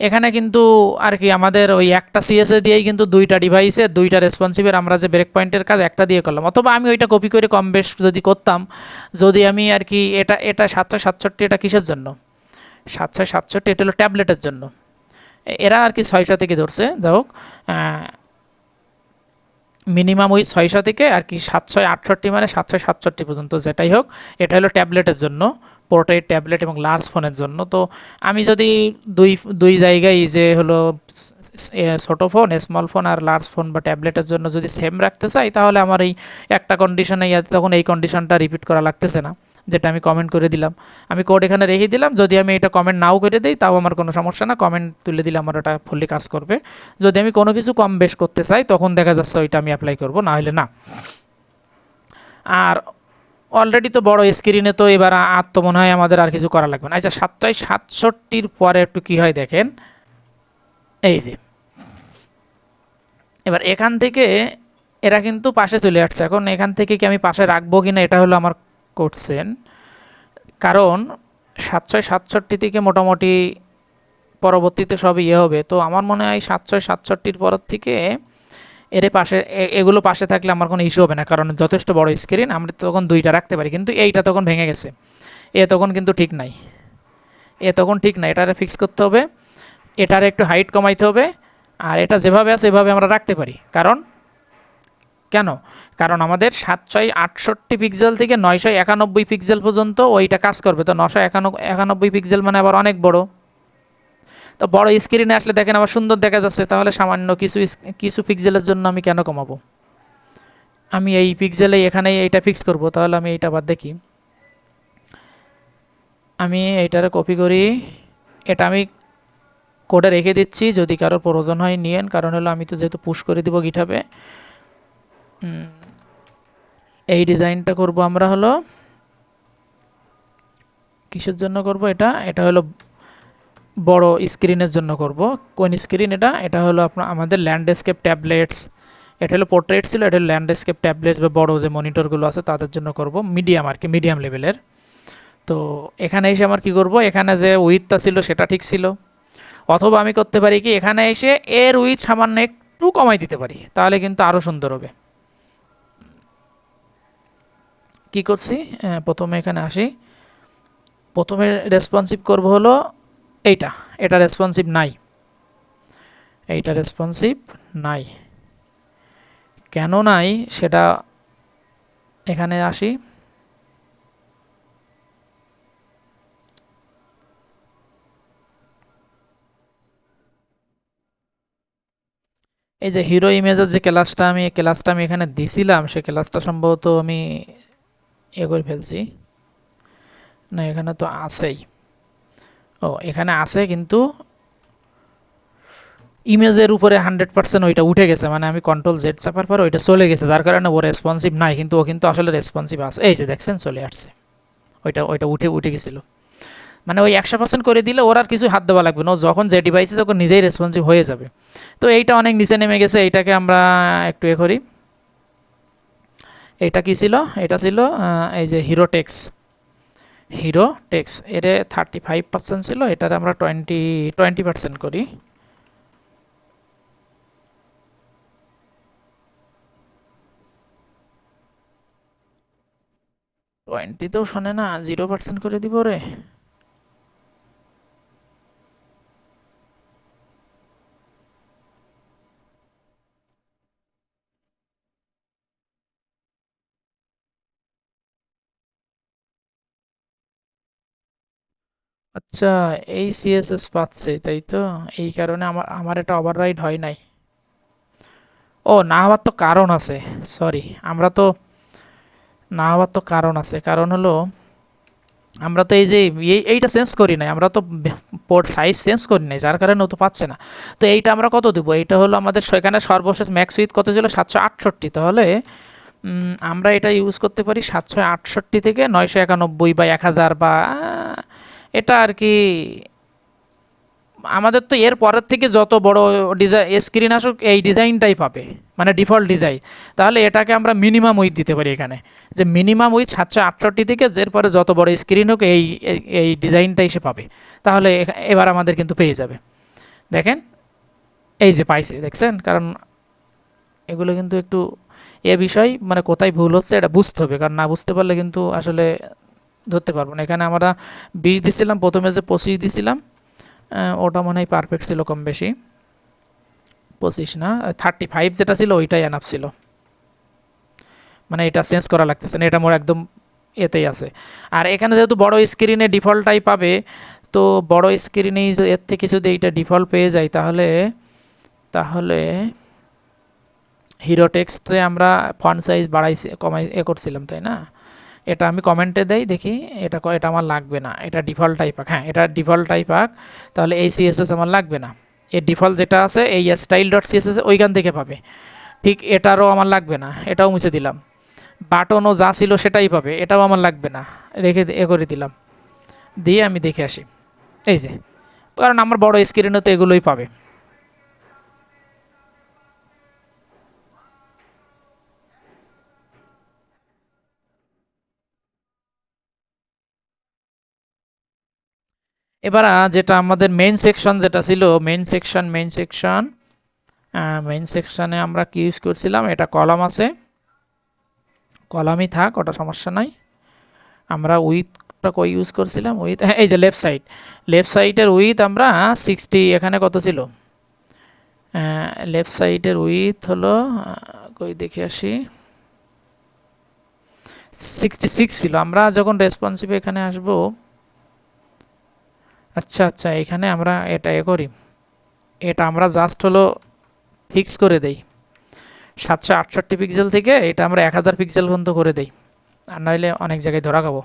এখানে কিন্তু আর কি আমাদের ওই একটা সিএসএ দিয়েই কিন্তু দুইটা ডিভাইসে দুইটা রেসপন্সিভের আমরা যে ব্রেক পয়েন্টের কাজ একটা দিয়ে করলাম। অথবা আমি ওইটা কপি করে কম বেশ যদি করতাম, যদি আমি আর কি এটা 767 এটা কিসের জন্য? 767 এটা হলো ট্যাবলেটের জন্য। এরা আর কি 600 থেকে ধরছে, যাই হোক মিনিমাম ওই 600 থেকে আর কি 768 মানে 767 পর্যন্ত যেটাই হোক, এটা হলো ট্যাবলেটের জন্য, পোর্ট্রেট ট্যাবলেট এবং লার্জ ফোনের জন্য। তো আমি যদি দুই জায়গায় যে হলো ছোটো ফোন, স্মল ফোন আর লার্জ ফোন বা ট্যাবলেটের জন্য যদি সেম রাখতে চাই, তাহলে আমার এই একটা কন্ডিশনে তখন এই কন্ডিশনটা রিপিট করা লাগতেছে না, যেটা আমি কমেন্ট করে দিলাম। আমি কোড এখানে রেখে দিলাম, যদি আমি এটা কমেন্ট নাও করে দিই তাও আমার কোনো সমস্যা না, কমেন্ট তুলে দিলে আমার ওটা ফুললি কাজ করবে। যদি আমি কোনো কিছু কম বেশ করতে চাই তখন দেখা যাচ্ছে ওইটা আমি অ্যাপ্লাই করব, না হলে না। আর অলরেডি তো বড় স্ক্রিনে, তো এবার আর তো মনে হয় আমাদের আর কিছু করা লাগবে না। আচ্ছা 767 পরে একটু কী হয় দেখেন, এই যে এবার এখান থেকে এরা কিন্তু পাশে চলে আসছে। এখন এখান থেকে কি আমি পাশে রাখবো কিনা এটা হলো আমার কোশ্চেন, কারণ 767 থেকে মোটামুটি পরবর্তীতে সব হবে। তো আমার মনে হয় 767 পর থেকে এর পাশে এগুলো পাশে থাকলে আমার কোনো ইস্যু হবে না, কারণ যথেষ্ট বড় স্ক্রিন, আমরা তখন দুইটা রাখতে পারি। কিন্তু এইটা তখন ভেঙে গেছে, তখন কিন্তু ঠিক নাই, তখন ঠিক নাই, এটারে ফিক্স করতে হবে, এটার একটু হাইট কমাইতে হবে। আর এটা যেভাবে আছে এভাবে আমরা রাখতে পারি, কারণ কেন? কারণ আমাদের 768 পিক্সেল থেকে 991 পিক্সেল পর্যন্ত ওইটা কাজ করবে। তো 991 পিক্সেল মানে আবার অনেক বড়। তো বড় স্ক্রিনে আসলে দেখেন আবার সুন্দর দেখা যাচ্ছে, তাহলে সামান্য কিছু পিক্সেলের জন্য আমি কেন কমাবো? আমি এই পিক্সেলে এখানেই এইটা ফিক্স করব। তাহলে আমি এইটা বাদ দেখি, আমি এইটারে কপি করি, এটা আমি কোডে রেখে দিচ্ছি, যদি কারোর প্রয়োজন হয় নিয়েন। কারণ হলো আমি তো যেহেতু পুশ করে দিব গিটহাবে। এই ডিজাইনটা করব আমরা হলো কিসের জন্য করব? এটা হলো বড় স্ক্রিনের জন্য করব। কোন স্ক্রিন এটা হলো আমাদের ল্যান্ডস্কেপ ট্যাবলেটস, এটা হলো পোর্ট্রেট ছিল, এটা হলো ল্যান্ডস্কেপ ট্যাবলেটস বা বড় যে মনিটরগুলো আছে তাদের জন্য করব, মিডিয়াম আর কি, মিডিয়াম লেভেলের। তো এখানে এসে আমার কি করব, এখানে যে উইথটা ছিল সেটা ঠিক ছিল, অথবা আমি করতে পারি কি এখানে এসে এর উইথ সামান্য একটু কমাই দিতে পারি, তাহলে কিন্তু আরও সুন্দর হবে। কি করছি, প্রথমে এখানে আসি, প্রথমে রেসপন্সিভ করব হলো এটা রেসপন্সিভ নাই, এইটা রেসপন্সিভ নাই। কেন নাই সেটা এখানে আসি, এই যে হিরো ইমেজের যে ক্লাসটা আমি এখানে দিছিলাম, সে ক্লাসটা সম্ভবত আমি করে ফেলছি। না, এখানে তো আছেই। এখানে আছে, কিন্তু ইমেজের উপরে 100% ওইটা উঠে গেছে, মানে আমি কন্ট্রোল জেড চাপার পর ওইটা চলে গেছে, যার কারণে ও রেসপন্সিভ নাই, কিন্তু ও কিন্তু আসলে রেসপন্সিভ আছে। এই যে দেখছেন চলে আসছে, ওইটা উঠে গেছিল। মানে ওই 100% করে দিলে ওর আর কিছু হাত দেওয়া লাগবে না, ও যখন যে ডিভাইসে তখন নিজেই রেসপন্সিভ হয়ে যাবে। তো এইটা অনেক নিচে নেমে গেছে, এইটাকে আমরা একটু করি। এটা কি ছিল? এটা ছিল এই যে হিরো টেক্স এর 35% ছিল, এটার আমরা 20% করি। 20তেও শোনে না, 0% করে দিব রে। আচ্ছা, এই সিএসএস পাচ্ছে, তাই তো? এই কারণে আমার এটা ওভাররাইড হয় নাই। না হওয়ার তো কারণ আছে, সরি। না হওয়ার তো কারণ আছে, কারণ হলো আমরা তো এই যে এইটা চেঞ্জ করি নাই, আমরা তো পোর্ট সাইজ চেঞ্জ করি নাই, যার কারণে ও তো পাচ্ছে না। তো এইটা আমরা কত দেবো? এইটা হলো আমাদের সেখানে সর্বশেষ ম্যাক্স উইথ কত ছিল? 768। তাহলে আমরা এটা ইউজ করতে পারি 768 থেকে 991 বা 1000, বা এটা আর কি। আমাদের তো এর পরের থেকে যত বড় স্ক্রিন আসুক এই ডিজাইনটাই পাবে, মানে ডিফল্ট ডিজাইন। তাহলে এটাকে আমরা মিনিমাম উইথ দিতে পারি এখানে, যে মিনিমাম উইথ 768 থেকে এরপরে যত বড় স্ক্রিন হোক এই ডিজাইনটাই সে পাবে। তাহলে এবার আমাদের কিন্তু পেয়ে যাবে। দেখেন, এই যে পাইছে, দেখছেন? কারণ এগুলো কিন্তু একটু বিষয়, মানে কোথায় ভুল হচ্ছে এটা বুঝতে হবে, কারণ না বুঝতে পারলে কিন্তু আসলে ধরতে পারবো না। এখানে আমরা 20 দিছিলাম, প্রথমে যে 25 দিছিলাম, ওটা মনে হয় পারফেক্ট ছিল কম বেশি। 25 না, 35 যেটা ছিল ওইটাই এনাফ ছিল, মানে এটা চেঞ্জ করা লাগতেছে না, এটা মোর একদম এতেই আছে। আর এখানে যেহেতু বড় স্ক্রিনে ডিফল্টটাই পাবে, তো বড় স্ক্রিনেই এর থেকে যদি এইটা ডিফল্ট পেয়ে যাই, তাহলে হিরো টেক্সটে আমরা ফন্ট সাইজ বাড়াইছি, করছিলাম, তাই না? এটা আমি কমেন্টে দেই, দেখি। এটা আমার লাগবে না, এটা ডিফল্ট টাইপ পাক। হ্যাঁ, এটা ডিফল্ট টাইপ পাক, তাহলে এই সিএসএস আমার লাগবে না। এর ডিফল্ট যেটা আছে এই স্টাইল ডট সিএসএস ওইখান থেকে পাবে। ঠিক এটারও আমার লাগবে না, এটাও মুছে দিলাম। বাটনও যা ছিল সেটাই পাবে, এটাও আমার লাগবে না, রেখে করে দিলাম। দিয়ে আমি দেখে আসি, এই যে, কারণ আমার বড় স্ক্রিনে তো এগুলোই পাবে। এবার যেটা আমাদের মেইন সেকশন যেটা ছিল, মেইন সেকশনে আমরা কি ইউজ করছিলাম? এটা কলাম আছে, কলামই থাক, ওটা সমস্যা নাই। আমরা উইথটা কই ইউজ করছিলাম? উইথ, হ্যাঁ, এই যে লেফট সাইডের উইথ আমরা 60, এখানে কত ছিল? লেফট সাইডের উইথ হলো, কই দেখে আসি, 66 ছিল। আমরা যখন রেসপন্সিভ এখানে আসব, আচ্ছা, এখানে আমরা এটা করি, এটা আমরা জাস্ট হলো ফিক্স করে দেই 768 পিক্সেল থেকে, এটা আমরা 1000 পিক্সেল পর্যন্ত করে দেই, আর নইলে অনেক জায়গায় ধরা খাবো।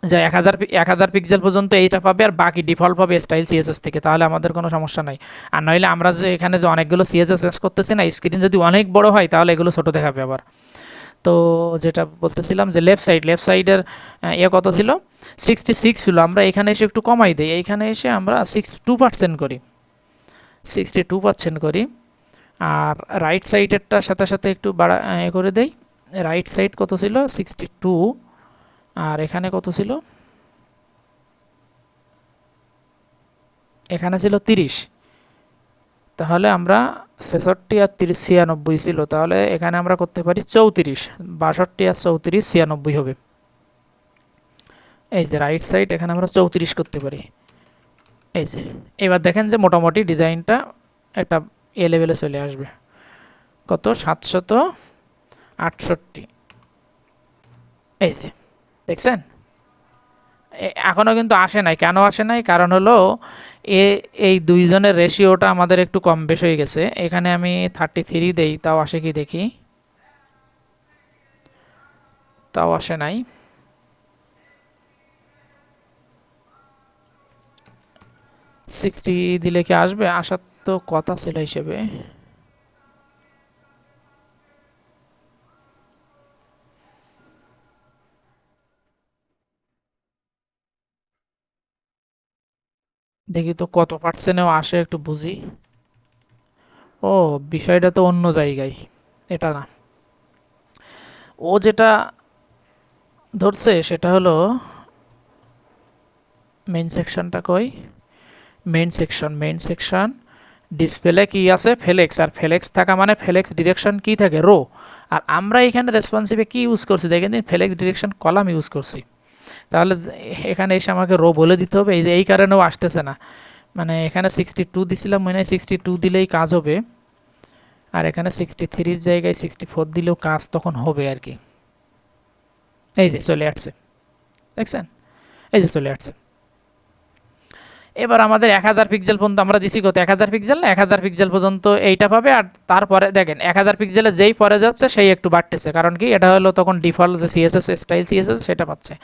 যে 1000 পিক্সেল পর্যন্ত এইটা পাবে, আর বাকি ডিফল্ট পাবে স্টাইল সিএসএস থেকে, তাহলে আমাদের কোনো সমস্যা নাই। আর নইলে আমরা যে এখানে যে অনেকগুলো সিএসএস চেঞ্জ করতেছি না, স্ক্রিন যদি অনেক বড় হয় তাহলে এগুলো ছোট দেখাবে আবার। তো যেটা বলতেছিলাম যে লেফট সাইডের কত ছিল? 66 ছিল। আমরা এখানে এসে একটু কমাই দিই, এইখানে এসে আমরা 62% করি, 62% করি। আর রাইট সাইডেরটার সাথে সাথে একটু বাড়া করে দেই। রাইট সাইড কত ছিল? 62, আর এখানে কত ছিল? এখানে ছিল 30। তাহলে আমরা 66 আর 30 96 ছিল, তাহলে এখানে আমরা করতে পারি 34, 62 আর 34 96 হবে। এই যে রাইট সাইড, এখানে আমরা 34 করতে পারি। এই যে এবার দেখেন যে মোটামুটি ডিজাইনটা একটা লেভেলে চলে আসবে। কত 768, এই যে দেখছেন এখনো কিন্তু আসে নাই। কেন আসে নাই? কারণ হলো এই দুইজনের রেশিওটা আমাদের একটু কম বেশ হয়ে গেছে। এখানে আমি 33 দেই, তাও আসে কি দেখি, তাও আসে নাই। সিক্সটি দিলে কি আসবে? আসার তো কথা ছিল হিসেবে। দেখি তো কত পার্সেন্টেও আসে, একটু বুঝি। ও, বিষয়টা তো অন্য জায়গায়, এটা না। ও যেটা ধরছে সেটা হলো মেইন সেকশনটা কই, মেইন সেকশন ডিসপ্লে কি আছে, ফ্লেক্স। আর ফ্লেক্স থাকা মানে ফ্লেক্স ডিরেকশন কি থাকে, রো। আর আমরা এখানে রেসপন্সিভে কি ইউজ করছি দেখেন, ফ্লেক্স ডিরেকশন কলাম ইউজ করছি। তাহলে এখানে এসে আমাকে রো বলে দিতে হবে, এই যে এই কারণেও আসতেছে না। মানে এখানে 62 দিছিলাম, মনে হয় 62 দিলেই কাজ হবে। আর এখানে 63 জায়গায় 64 দিলেও কাজ তখন হবে আর কি। এই যে চলে আসছে, দেখছেন, এই যে চলে আসছে। এবার আমাদের 1000 পিক্সেল পর্যন্ত আমরা দিছি কত, 1000 পিক্সেল না, 1000 পিক্সেল পর্যন্ত এইটা পাবে। আর তারপরে দেখেন 1000 পিক্সেলে যেই পরে যাচ্ছে সেই একটু বাড়তেছে, কারণ কি এটা হলো তখন ডিফল্ট যে সিএসএস স্টাইল সিএসএস সেটা পাচ্ছে।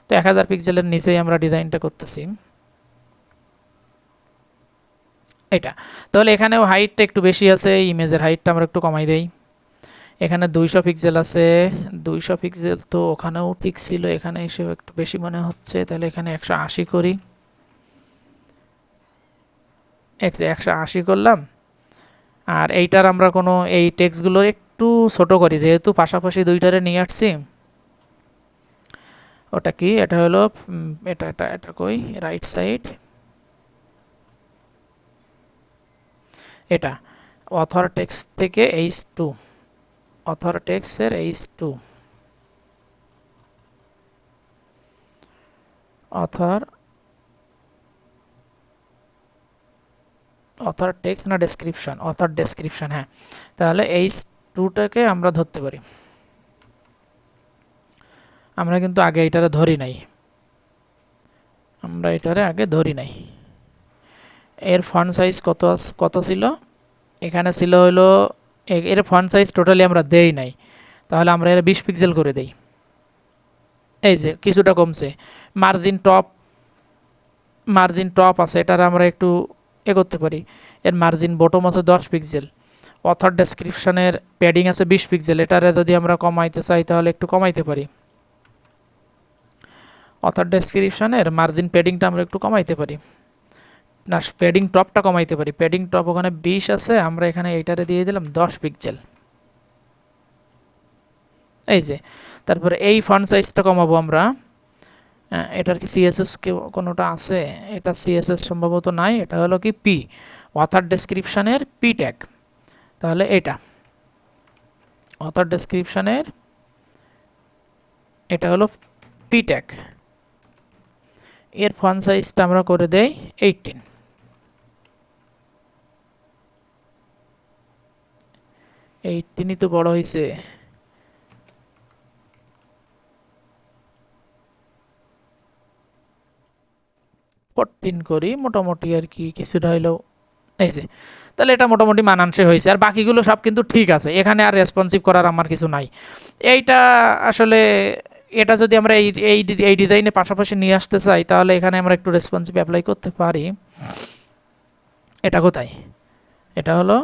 তো 1000 পিক্সেলের নিচেই আমরা ডিজাইনটা করতেছি এটা। তাহলে এখানেও হাইটটা একটু বেশি আছে, ইমেজের হাইটটা আমরা একটু কমাই দেই। এখানে 200 পিক্সেল আছে, 200 পিক্সেল তো ওখানেও ঠিক ছিল, এখানে এসে একটু বেশি মনে হচ্ছে। তাহলে এখানে 180 করি, 180 করলাম। আর এইটার আমরা কোনো এই টেক্সটগুলো একটু ছোট করি, যেহেতু পাশাপাশি দুইটারে নিয়ে আসছি। ওটা কি, এটা হলো এটা এটা এটা কই, রাইট সাইড, এটা অথর টেক্সট থেকে H2, অথর টেক্সটের H2, অথর অথর টেক্সট না ডেসক্রিপশন, অথর ডেসক্রিপশন, হ্যাঁ। তাহলে H2টাকে আমরা ধরতে পারি। আমরা কিন্তু আগে এটারে ধরি নাই, আমরা এটারে আগে ধরি নাই। এর ফন্ট সাইজ কত ছিল, এখানে ছিল হলো, এর ফন্ট সাইজ টোটালি আমরা দেই নাই। তাহলে আমরা এর 20 পিক্সেল করে দেই। এই যে কিছুটা কমছে। মার্জিন টপ আছে, এটার আমরা একটু করতে পারি। এর মার্জিন বটম আছে 10 পিক্সেল। অথর ডেসক্রিপশনের প্যাডিং আছে 20 পিক্সেল, এটারে যদি আমরা কমাইতে চাই তাহলে একটু কমাইতে পারি। অথর ডেসক্রিপশনের মার্জিন প্যাডিংটা আমরা একটু কমাইতে পারি, না প্যাডিং টপটা কমাইতে পারি। প্যাডিং টপ ওখানে 20 আছে, আমরা এখানে এইটারে দিয়ে দিলাম 10 পিক্সেল, এই যে। তারপরে এই ফন্ট সাইজটা কমাবো আমরা। এটার কি সিএসএস কোনোটা আছে? এটা সিএসএস সম্ভবত নাই, এটা হলো কি পি, অথর ডেসক্রিপশনের পি ট্যাগ। তাহলে এটা অথর ডেসক্রিপশনের, এটা হলো পি ট্যাগ। এর ফন্ট সাইজটা আমরা করে দেই 18। 18ই তো বড় হয়েছে। 14 করি, মোটামুটি আর কি কিছুটা হইলেও, এই যে। তাহলে এটা মোটামুটি মানানসই হয়েছে। আর বাকিগুলো সব কিন্তু ঠিক আছে, এখানে আর রেসপন্সিভ করার আমার কিছু নাই। এইটা আসলে, এটা যদি আমরা এই ডিজাইনে পাশাপাশি নিয়ে আসতে চাই তাহলে এখানে আমরা একটু রেসপন্সিভ অ্যাপ্লাই করতে পারি। এটা কোথায়, এটা হলো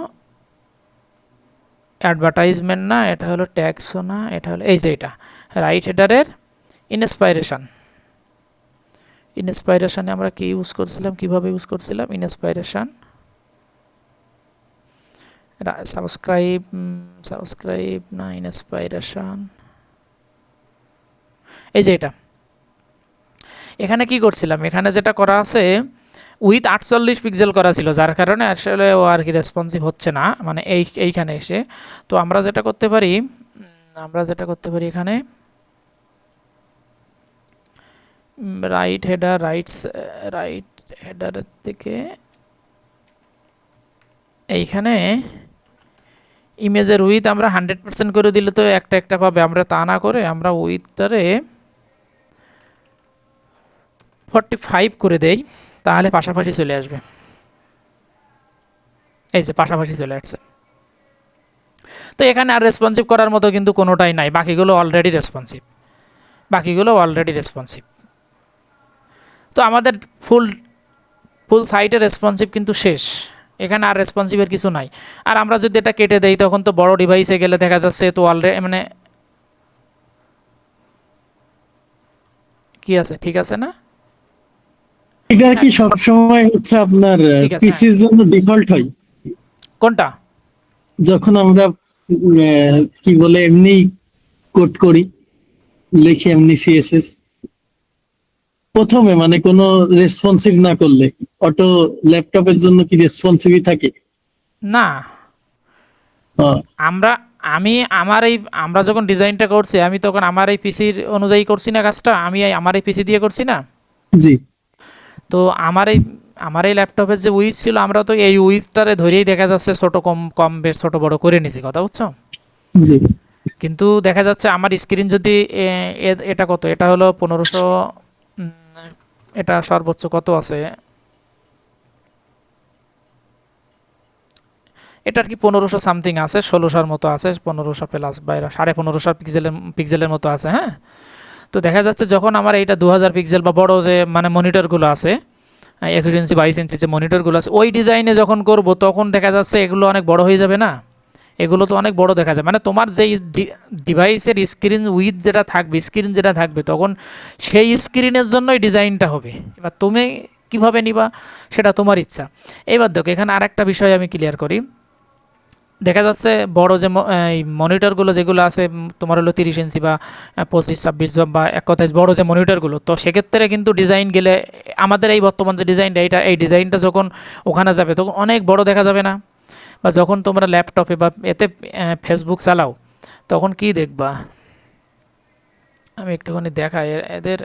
অ্যাডভার্টাইজমেন্ট না, এটা হলো ট্যাক্সও না, এটা হলো এই যে এটা রাইট হেডারের ইনস্পাইরেশনে আমরা কি ইউজ করছিলাম, কিভাবে ইউজ করছিলাম, ইনস্পাইরেশন সাবস্ক্রাইব না, ইনস্পাইরেশন, এই যে এটা। এখানে কি করছিলাম, এখানে যেটা করা আছে উইথ 48 পিক্সেল করা ছিল, যার কারণে আসলে ও আর কি রেসপন্সিভ হচ্ছে না, মানে এইখানে এসে। তো আমরা যেটা করতে পারি, এখানে রাইট হেডারের থেকে এইখানে ইমেজের উইথ আমরা 100% করে দিলে তো একটা একটা পাবে, আমরা তা না করে আমরা উইথটারে 45 করে দেই, তাহলে পাশাপাশি চলে আসবে। এই যে পাশাপাশি চলে আসছে। তো এখানে আর রেসপন্সিভ করার মতো কিন্তু কোনোটাই নাই, বাকিগুলো অলরেডি রেসপন্সিভ। তো আমাদের ফুল সাইটে রেসপন্সিভ কিন্তু শেষ, এখানে আর রেসপন্সিভের কিছু নাই। আর আমরা যদি এটা কেটে দেই তখন তো বড় ডিভাইসে গেলে দেখা যাচ্ছে তো অলরেডি মানে কি আছে, ঠিক আছে না? এটা কি সবসময় হচ্ছে আপনার ঠিক আছে, পিসির জন্য ডিফল্ট হয়? কোনটা? যখন আমরা কি বলে এমনি কোড করি, লিখি এমনি সিএসএস, প্রথমে মানে কোনো রেসপন্সিভ না করলে অটো ল্যাপটপের জন্য কি রেসপন্সিভই থাকে? না, আহ, আমরা যখন ডিজাইনটা করছি আমি তখন আমার এই পিসির অনুযায়ী করছি না কাজটা, আমার এই পিসি দিয়ে করছি না। জি তো আমার এই ল্যাপটপের যে উইথ ছিল, আমরা তো এই উইথটারে ধরেই দেখা যাচ্ছে ছোট কম কম বেশ ছোট বড় করে নিছি, কথা বুঝছো? জি কিন্তু দেখা যাচ্ছে আমার স্ক্রিন যদি এটা কত, এটা হলো 1500, এটা সর্বোচ্চ কত আছে, এটার কি 1500 সামথিং আছে, 1600 মতো আছে, 1500 প্লাস বা 1550 পিক্সেলের মতো আছে। হ্যাঁ, তো দেখা যাচ্ছে যখন আমার এইটা 2000 পিক্সেল বা বড় যে মানে মনিটরগুলো আছে, 21 ইঞ্চি 22 ইঞ্চি যে মনিটরগুলো আছে, ওই ডিজাইনে যখন করব তখন দেখা যাচ্ছে এগুলো অনেক বড় হয়ে যাবে না? এগুলো তো অনেক বড় দেখা যায়, মানে তোমার যেই ডিভাইসের স্ক্রিন উইথ যেটা থাকবে, স্ক্রিন যেটা থাকবে, তখন সেই স্ক্রিনের জন্যই ডিজাইনটা হবে। এবার তুমি কিভাবে নিবা সেটা তোমার ইচ্ছা। এবার দেখো এখানে আরেকটা বিষয় আমি ক্লিয়ার করি। দেখা যাচ্ছে বড় যে মনিটরগুলো যেগুলো আছে তোমার হলো 30 ইঞ্চি বা 25-26 বা এক কথায় বড় যে মনিটরগুলো, তো সেক্ষেত্রে কিন্তু ডিজাইন গেলে আমাদের এই বর্তমান যে ডিজাইনটা, এই ডিজাইনটা যখন ওখানে যাবে তখন অনেক বড় দেখা যাবে না? বা যখন তোমরা ল্যাপটপে বা এতে ফেসবুক চালাও তখন কি দেখবা, আমি একটুখানি দেখাই এদের।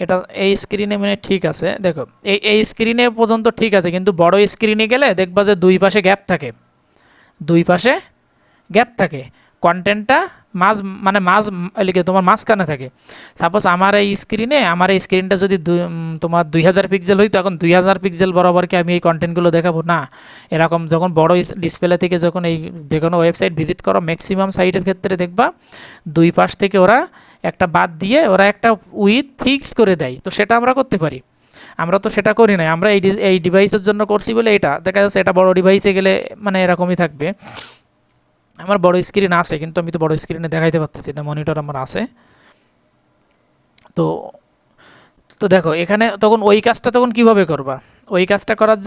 এটা এই স্ক্রিনে মানে ঠিক আছে, দেখো এই স্ক্রিনে পর্যন্ত ঠিক আছে, কিন্তু বড় স্ক্রিনে গেলে দেখবা যে দুই পাশে গ্যাপ থাকে, কন্টেন্টটা লিখে তোমার মাঝখানে থাকে। সাপোজ আমার এই স্ক্রিনটা যদি তোমার 2000 পিক্সেল হইতো, এখন 2000 পিক্সেল বরাবর কি আমি এই কন্টেন্টগুলো দেখাবো না? এরকম যখন বড় ডিসপ্লে থেকে যখন এই যে কোনো ওয়েবসাইট ভিজিট করো, ম্যাক্সিমাম সাইটের ক্ষেত্রে দেখবা দুই পাশ থেকে ওরা একটা বাদ দিয়ে ওরা একটা উইথ ফিক্স করে দেয়। তো সেটা আমরা করতে পারি, আমরা তো সেটা করি নাই, আমরা এই ডিভাইসের জন্য করছি বলে এটা দেখা যাচ্ছে এটা বড় ডিভাইসে গেলে মানে এরকমই থাকবে। আমার বড় স্ক্রিন আছে কিন্তু আমি তো বড় স্ক্রিনে দেখাইতে পারতেছি না, মনিটর আমার আছে। তো তো দেখো এখানে তখন ওই কাজটা তখন কিভাবে করবা? ওই কাজটা করার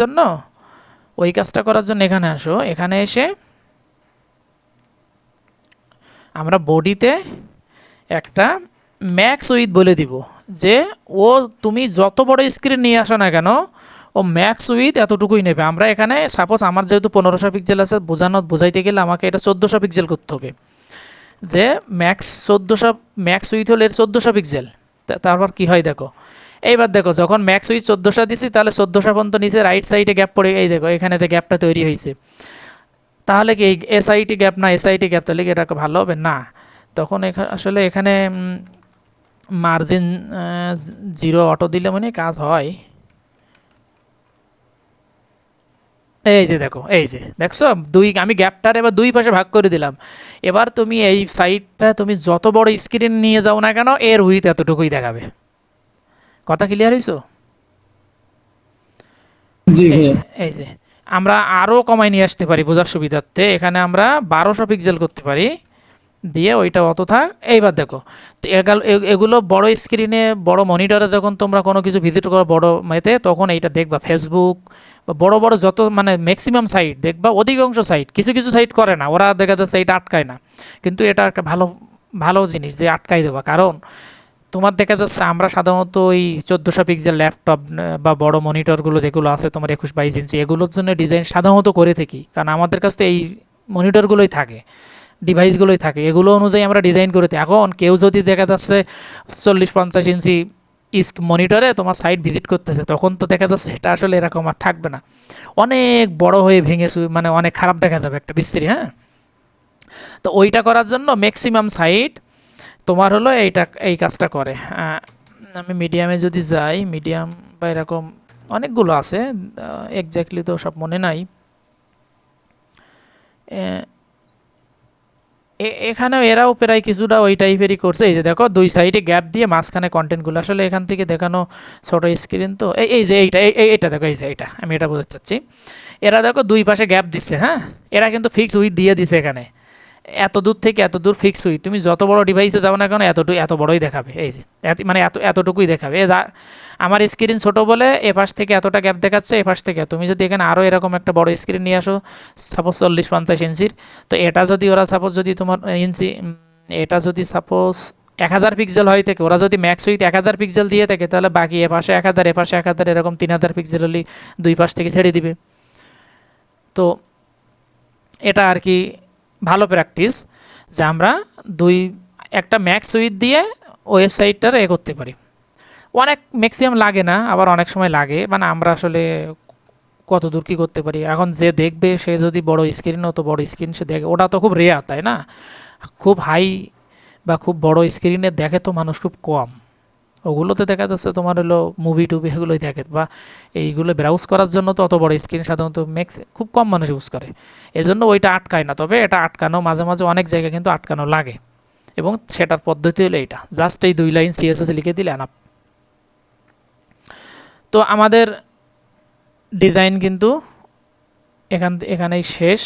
জন্য এখানে আসো, এখানে এসে আমরা বডিতে একটা ম্যাক্স উইথ বলে দিব যে ও তুমি যত বড় স্ক্রিন নিয়ে আসো না কেন ও ম্যাক্স উইথ এতটুকুই নেবে। আমরা এখানে সাপোজ আমার যেহেতু 1500 পিক্সেল আছে, বোঝাইতে গেলে আমাকে এটা 1400 পিক্সেল করতে হবে, যে ম্যাক্স উইথ হলে 1400 পিক্সেল। তারপর কি হয় দেখো, এইবার দেখো যখন ম্যাক্স উইথ 1400 দিছি তাহলে 1400 পর্যন্ত নিচে রাইট সাইডে গ্যাপ পড়ে, এই দেখো এখানে গ্যাপটা তৈরি হয়েছে। তাহলে কি এসআইটি গ্যাপ না এসআইটি গ্যাপ, তাহলে কি এটা ভালো হবে না? তখন আসলে এখানে মার্জিন 0 অটো দিলে মানে কাজ হয়। এই যে দেখো, এই যে দেখছো আমি গ্যাপটার এবার দুই পাশে ভাগ করে দিলাম। এবার তুমি এই সাইডটা তুমি যত বড় স্ক্রিন নিয়ে যাও না কেন এর উইথ এতটুকুই দেখাবে। কথা ক্লিয়ার হইছো? জি এই ভাইয়া। যে এই যে আমরা আরও কমাই নিয়ে আসতে পারি বোঝার সুবিধার্থে, এখানে আমরা 1200 পিক্সেল করতে পারি, দিয়ে ওইটা অত থাক। এইবার দেখো তো এগুলো বড় স্ক্রিনে বড় মনিটরে যখন তোমরা কোনো কিছু ভিজিট করো বড় মেতে, তখন এইটা দেখবা ফেসবুক বা বড় বড় যত মানে ম্যাক্সিমাম সাইট দেখবা, অধিকাংশ সাইট, কিছু কিছু সাইট করে না, ওরা দেখা যাচ্ছে এটা আটকায় না, কিন্তু এটা একটা ভালো জিনিস যে আটকাই দেবা। কারণ তোমার দেখা যাচ্ছে আমরা সাধারণত ওই 1400 পিক্সেল ল্যাপটপ বা বড় মনিটরগুলো যেগুলো আছে তোমার 21-22 ইঞ্চি, এগুলোর জন্য ডিজাইন সাধারণত করে থাকি, কারণ আমাদের কাছে তো এই মনিটরগুলোই থাকে, ডিভাইসগুলোই থাকে, এগুলো অনুযায়ী আমরা ডিজাইন করে থাকি। এখন কেউ যদি দেখা যাচ্ছে 40-50 ইঞ্চি মনিটরে তোমার সাইট ভিজিট করতেছে, তখন তো দেখা যাচ্ছে এটা আসলে এরকম আর থাকবে না, অনেক বড় হয়ে ভেঙে মানে অনেক খারাপ দেখা যাবে একটা বিশ্রী। হ্যাঁ, তো ওইটা করার জন্য ম্যাক্সিমাম সাইট তোমার হলো এই কাজটা করে। আমি মিডিয়ামে যদি যাই, মিডিয়াম বা এরকম অনেকগুলো আছে, এক্স্যাক্টলি তো সব মনে নাই। এখানেও এরাও প্রায় কিছুটা ওই টাইপেরই করছে। এই যে দেখো দুই সাইডে গ্যাপ দিয়ে মাঝখানে কন্টেন্টগুলো, আসলে এখান থেকে দেখানো ছোট স্ক্রিন তো। এই যে এইটা দেখো, এই যে এইটা আমি এটা বোঝাতে চাচ্ছি। এরা দেখো দুই পাশে গ্যাপ দিছে, হ্যাঁ, এরা কিন্তু ফিক্স উইথ দিয়ে দিছে এখানে, এত দূর থেকে এত দূর ফিক্স উইথ। তুমি যত বড় ডিভাইসে যাও না কেন এত বড়ই দেখাবে। এই যে মানে এতটুকুই দেখাবে। আমার স্ক্রিন ছোট বলে এ পাশ থেকে এতটা গ্যাপ দেখাচ্ছে, এ পাশ থেকে। তুমি যদি এখানে আরও এরকম একটা বড় স্ক্রিন নিয়ে আসো, সাপোজ 40-50 ইঞ্চির, তো এটা যদি ওরা সাপোজ যদি তোমার ইঞ্চি, এটা যদি সাপোজ 1000 পিক্সেল হয় থেকে, ওরা যদি ম্যাক্স উইথ 1000 পিক্সেল দিয়ে থাকে, তাহলে বাকি এ পাশে 1000 এ পাশে 1000 এরকম 3000 পিক্সেল হলে দুই পাশ থেকে ছেড়ে দিবে। তো এটা আর কি ভালো প্র্যাকটিস, যে আমরা একটা ম্যাক্স উইথ দিয়ে ওয়েবসাইটটার করতে পারি। অনেক ম্যাক্সিমাম লাগে না, আবার অনেক সময় লাগে, মানে আমরা আসলে কত দূর কী করতে পারি। এখন যে দেখবে সে যদি বড় স্ক্রিন, তো বড় স্ক্রিন সে দেখে, ওটা তো খুব রেয়ার, তাই না? খুব হাই বা খুব বড় স্ক্রিনে দেখে তো মানুষ খুব কম। ওগুলোতে দেখা যাচ্ছে তোমার হলো মুভি টুভি এগুলোই দেখে, বা এইগুলো ব্রাউজ করার জন্য তো অত বড় স্ক্রিন সাধারণত খুব কম মানুষ ইউজ করে, এজন্য ওইটা আটকায় না। তবে এটা আটকানো মাঝে মাঝে অনেক জায়গায় কিন্তু আটকানো লাগে, এবং সেটার পদ্ধতি হলো এইটা, জাস্ট এই 2 লাইন সিএসএস লিখে দিলে আনাপ। তো আমাদের ডিজাইন কিন্তু এখানেই শেষ।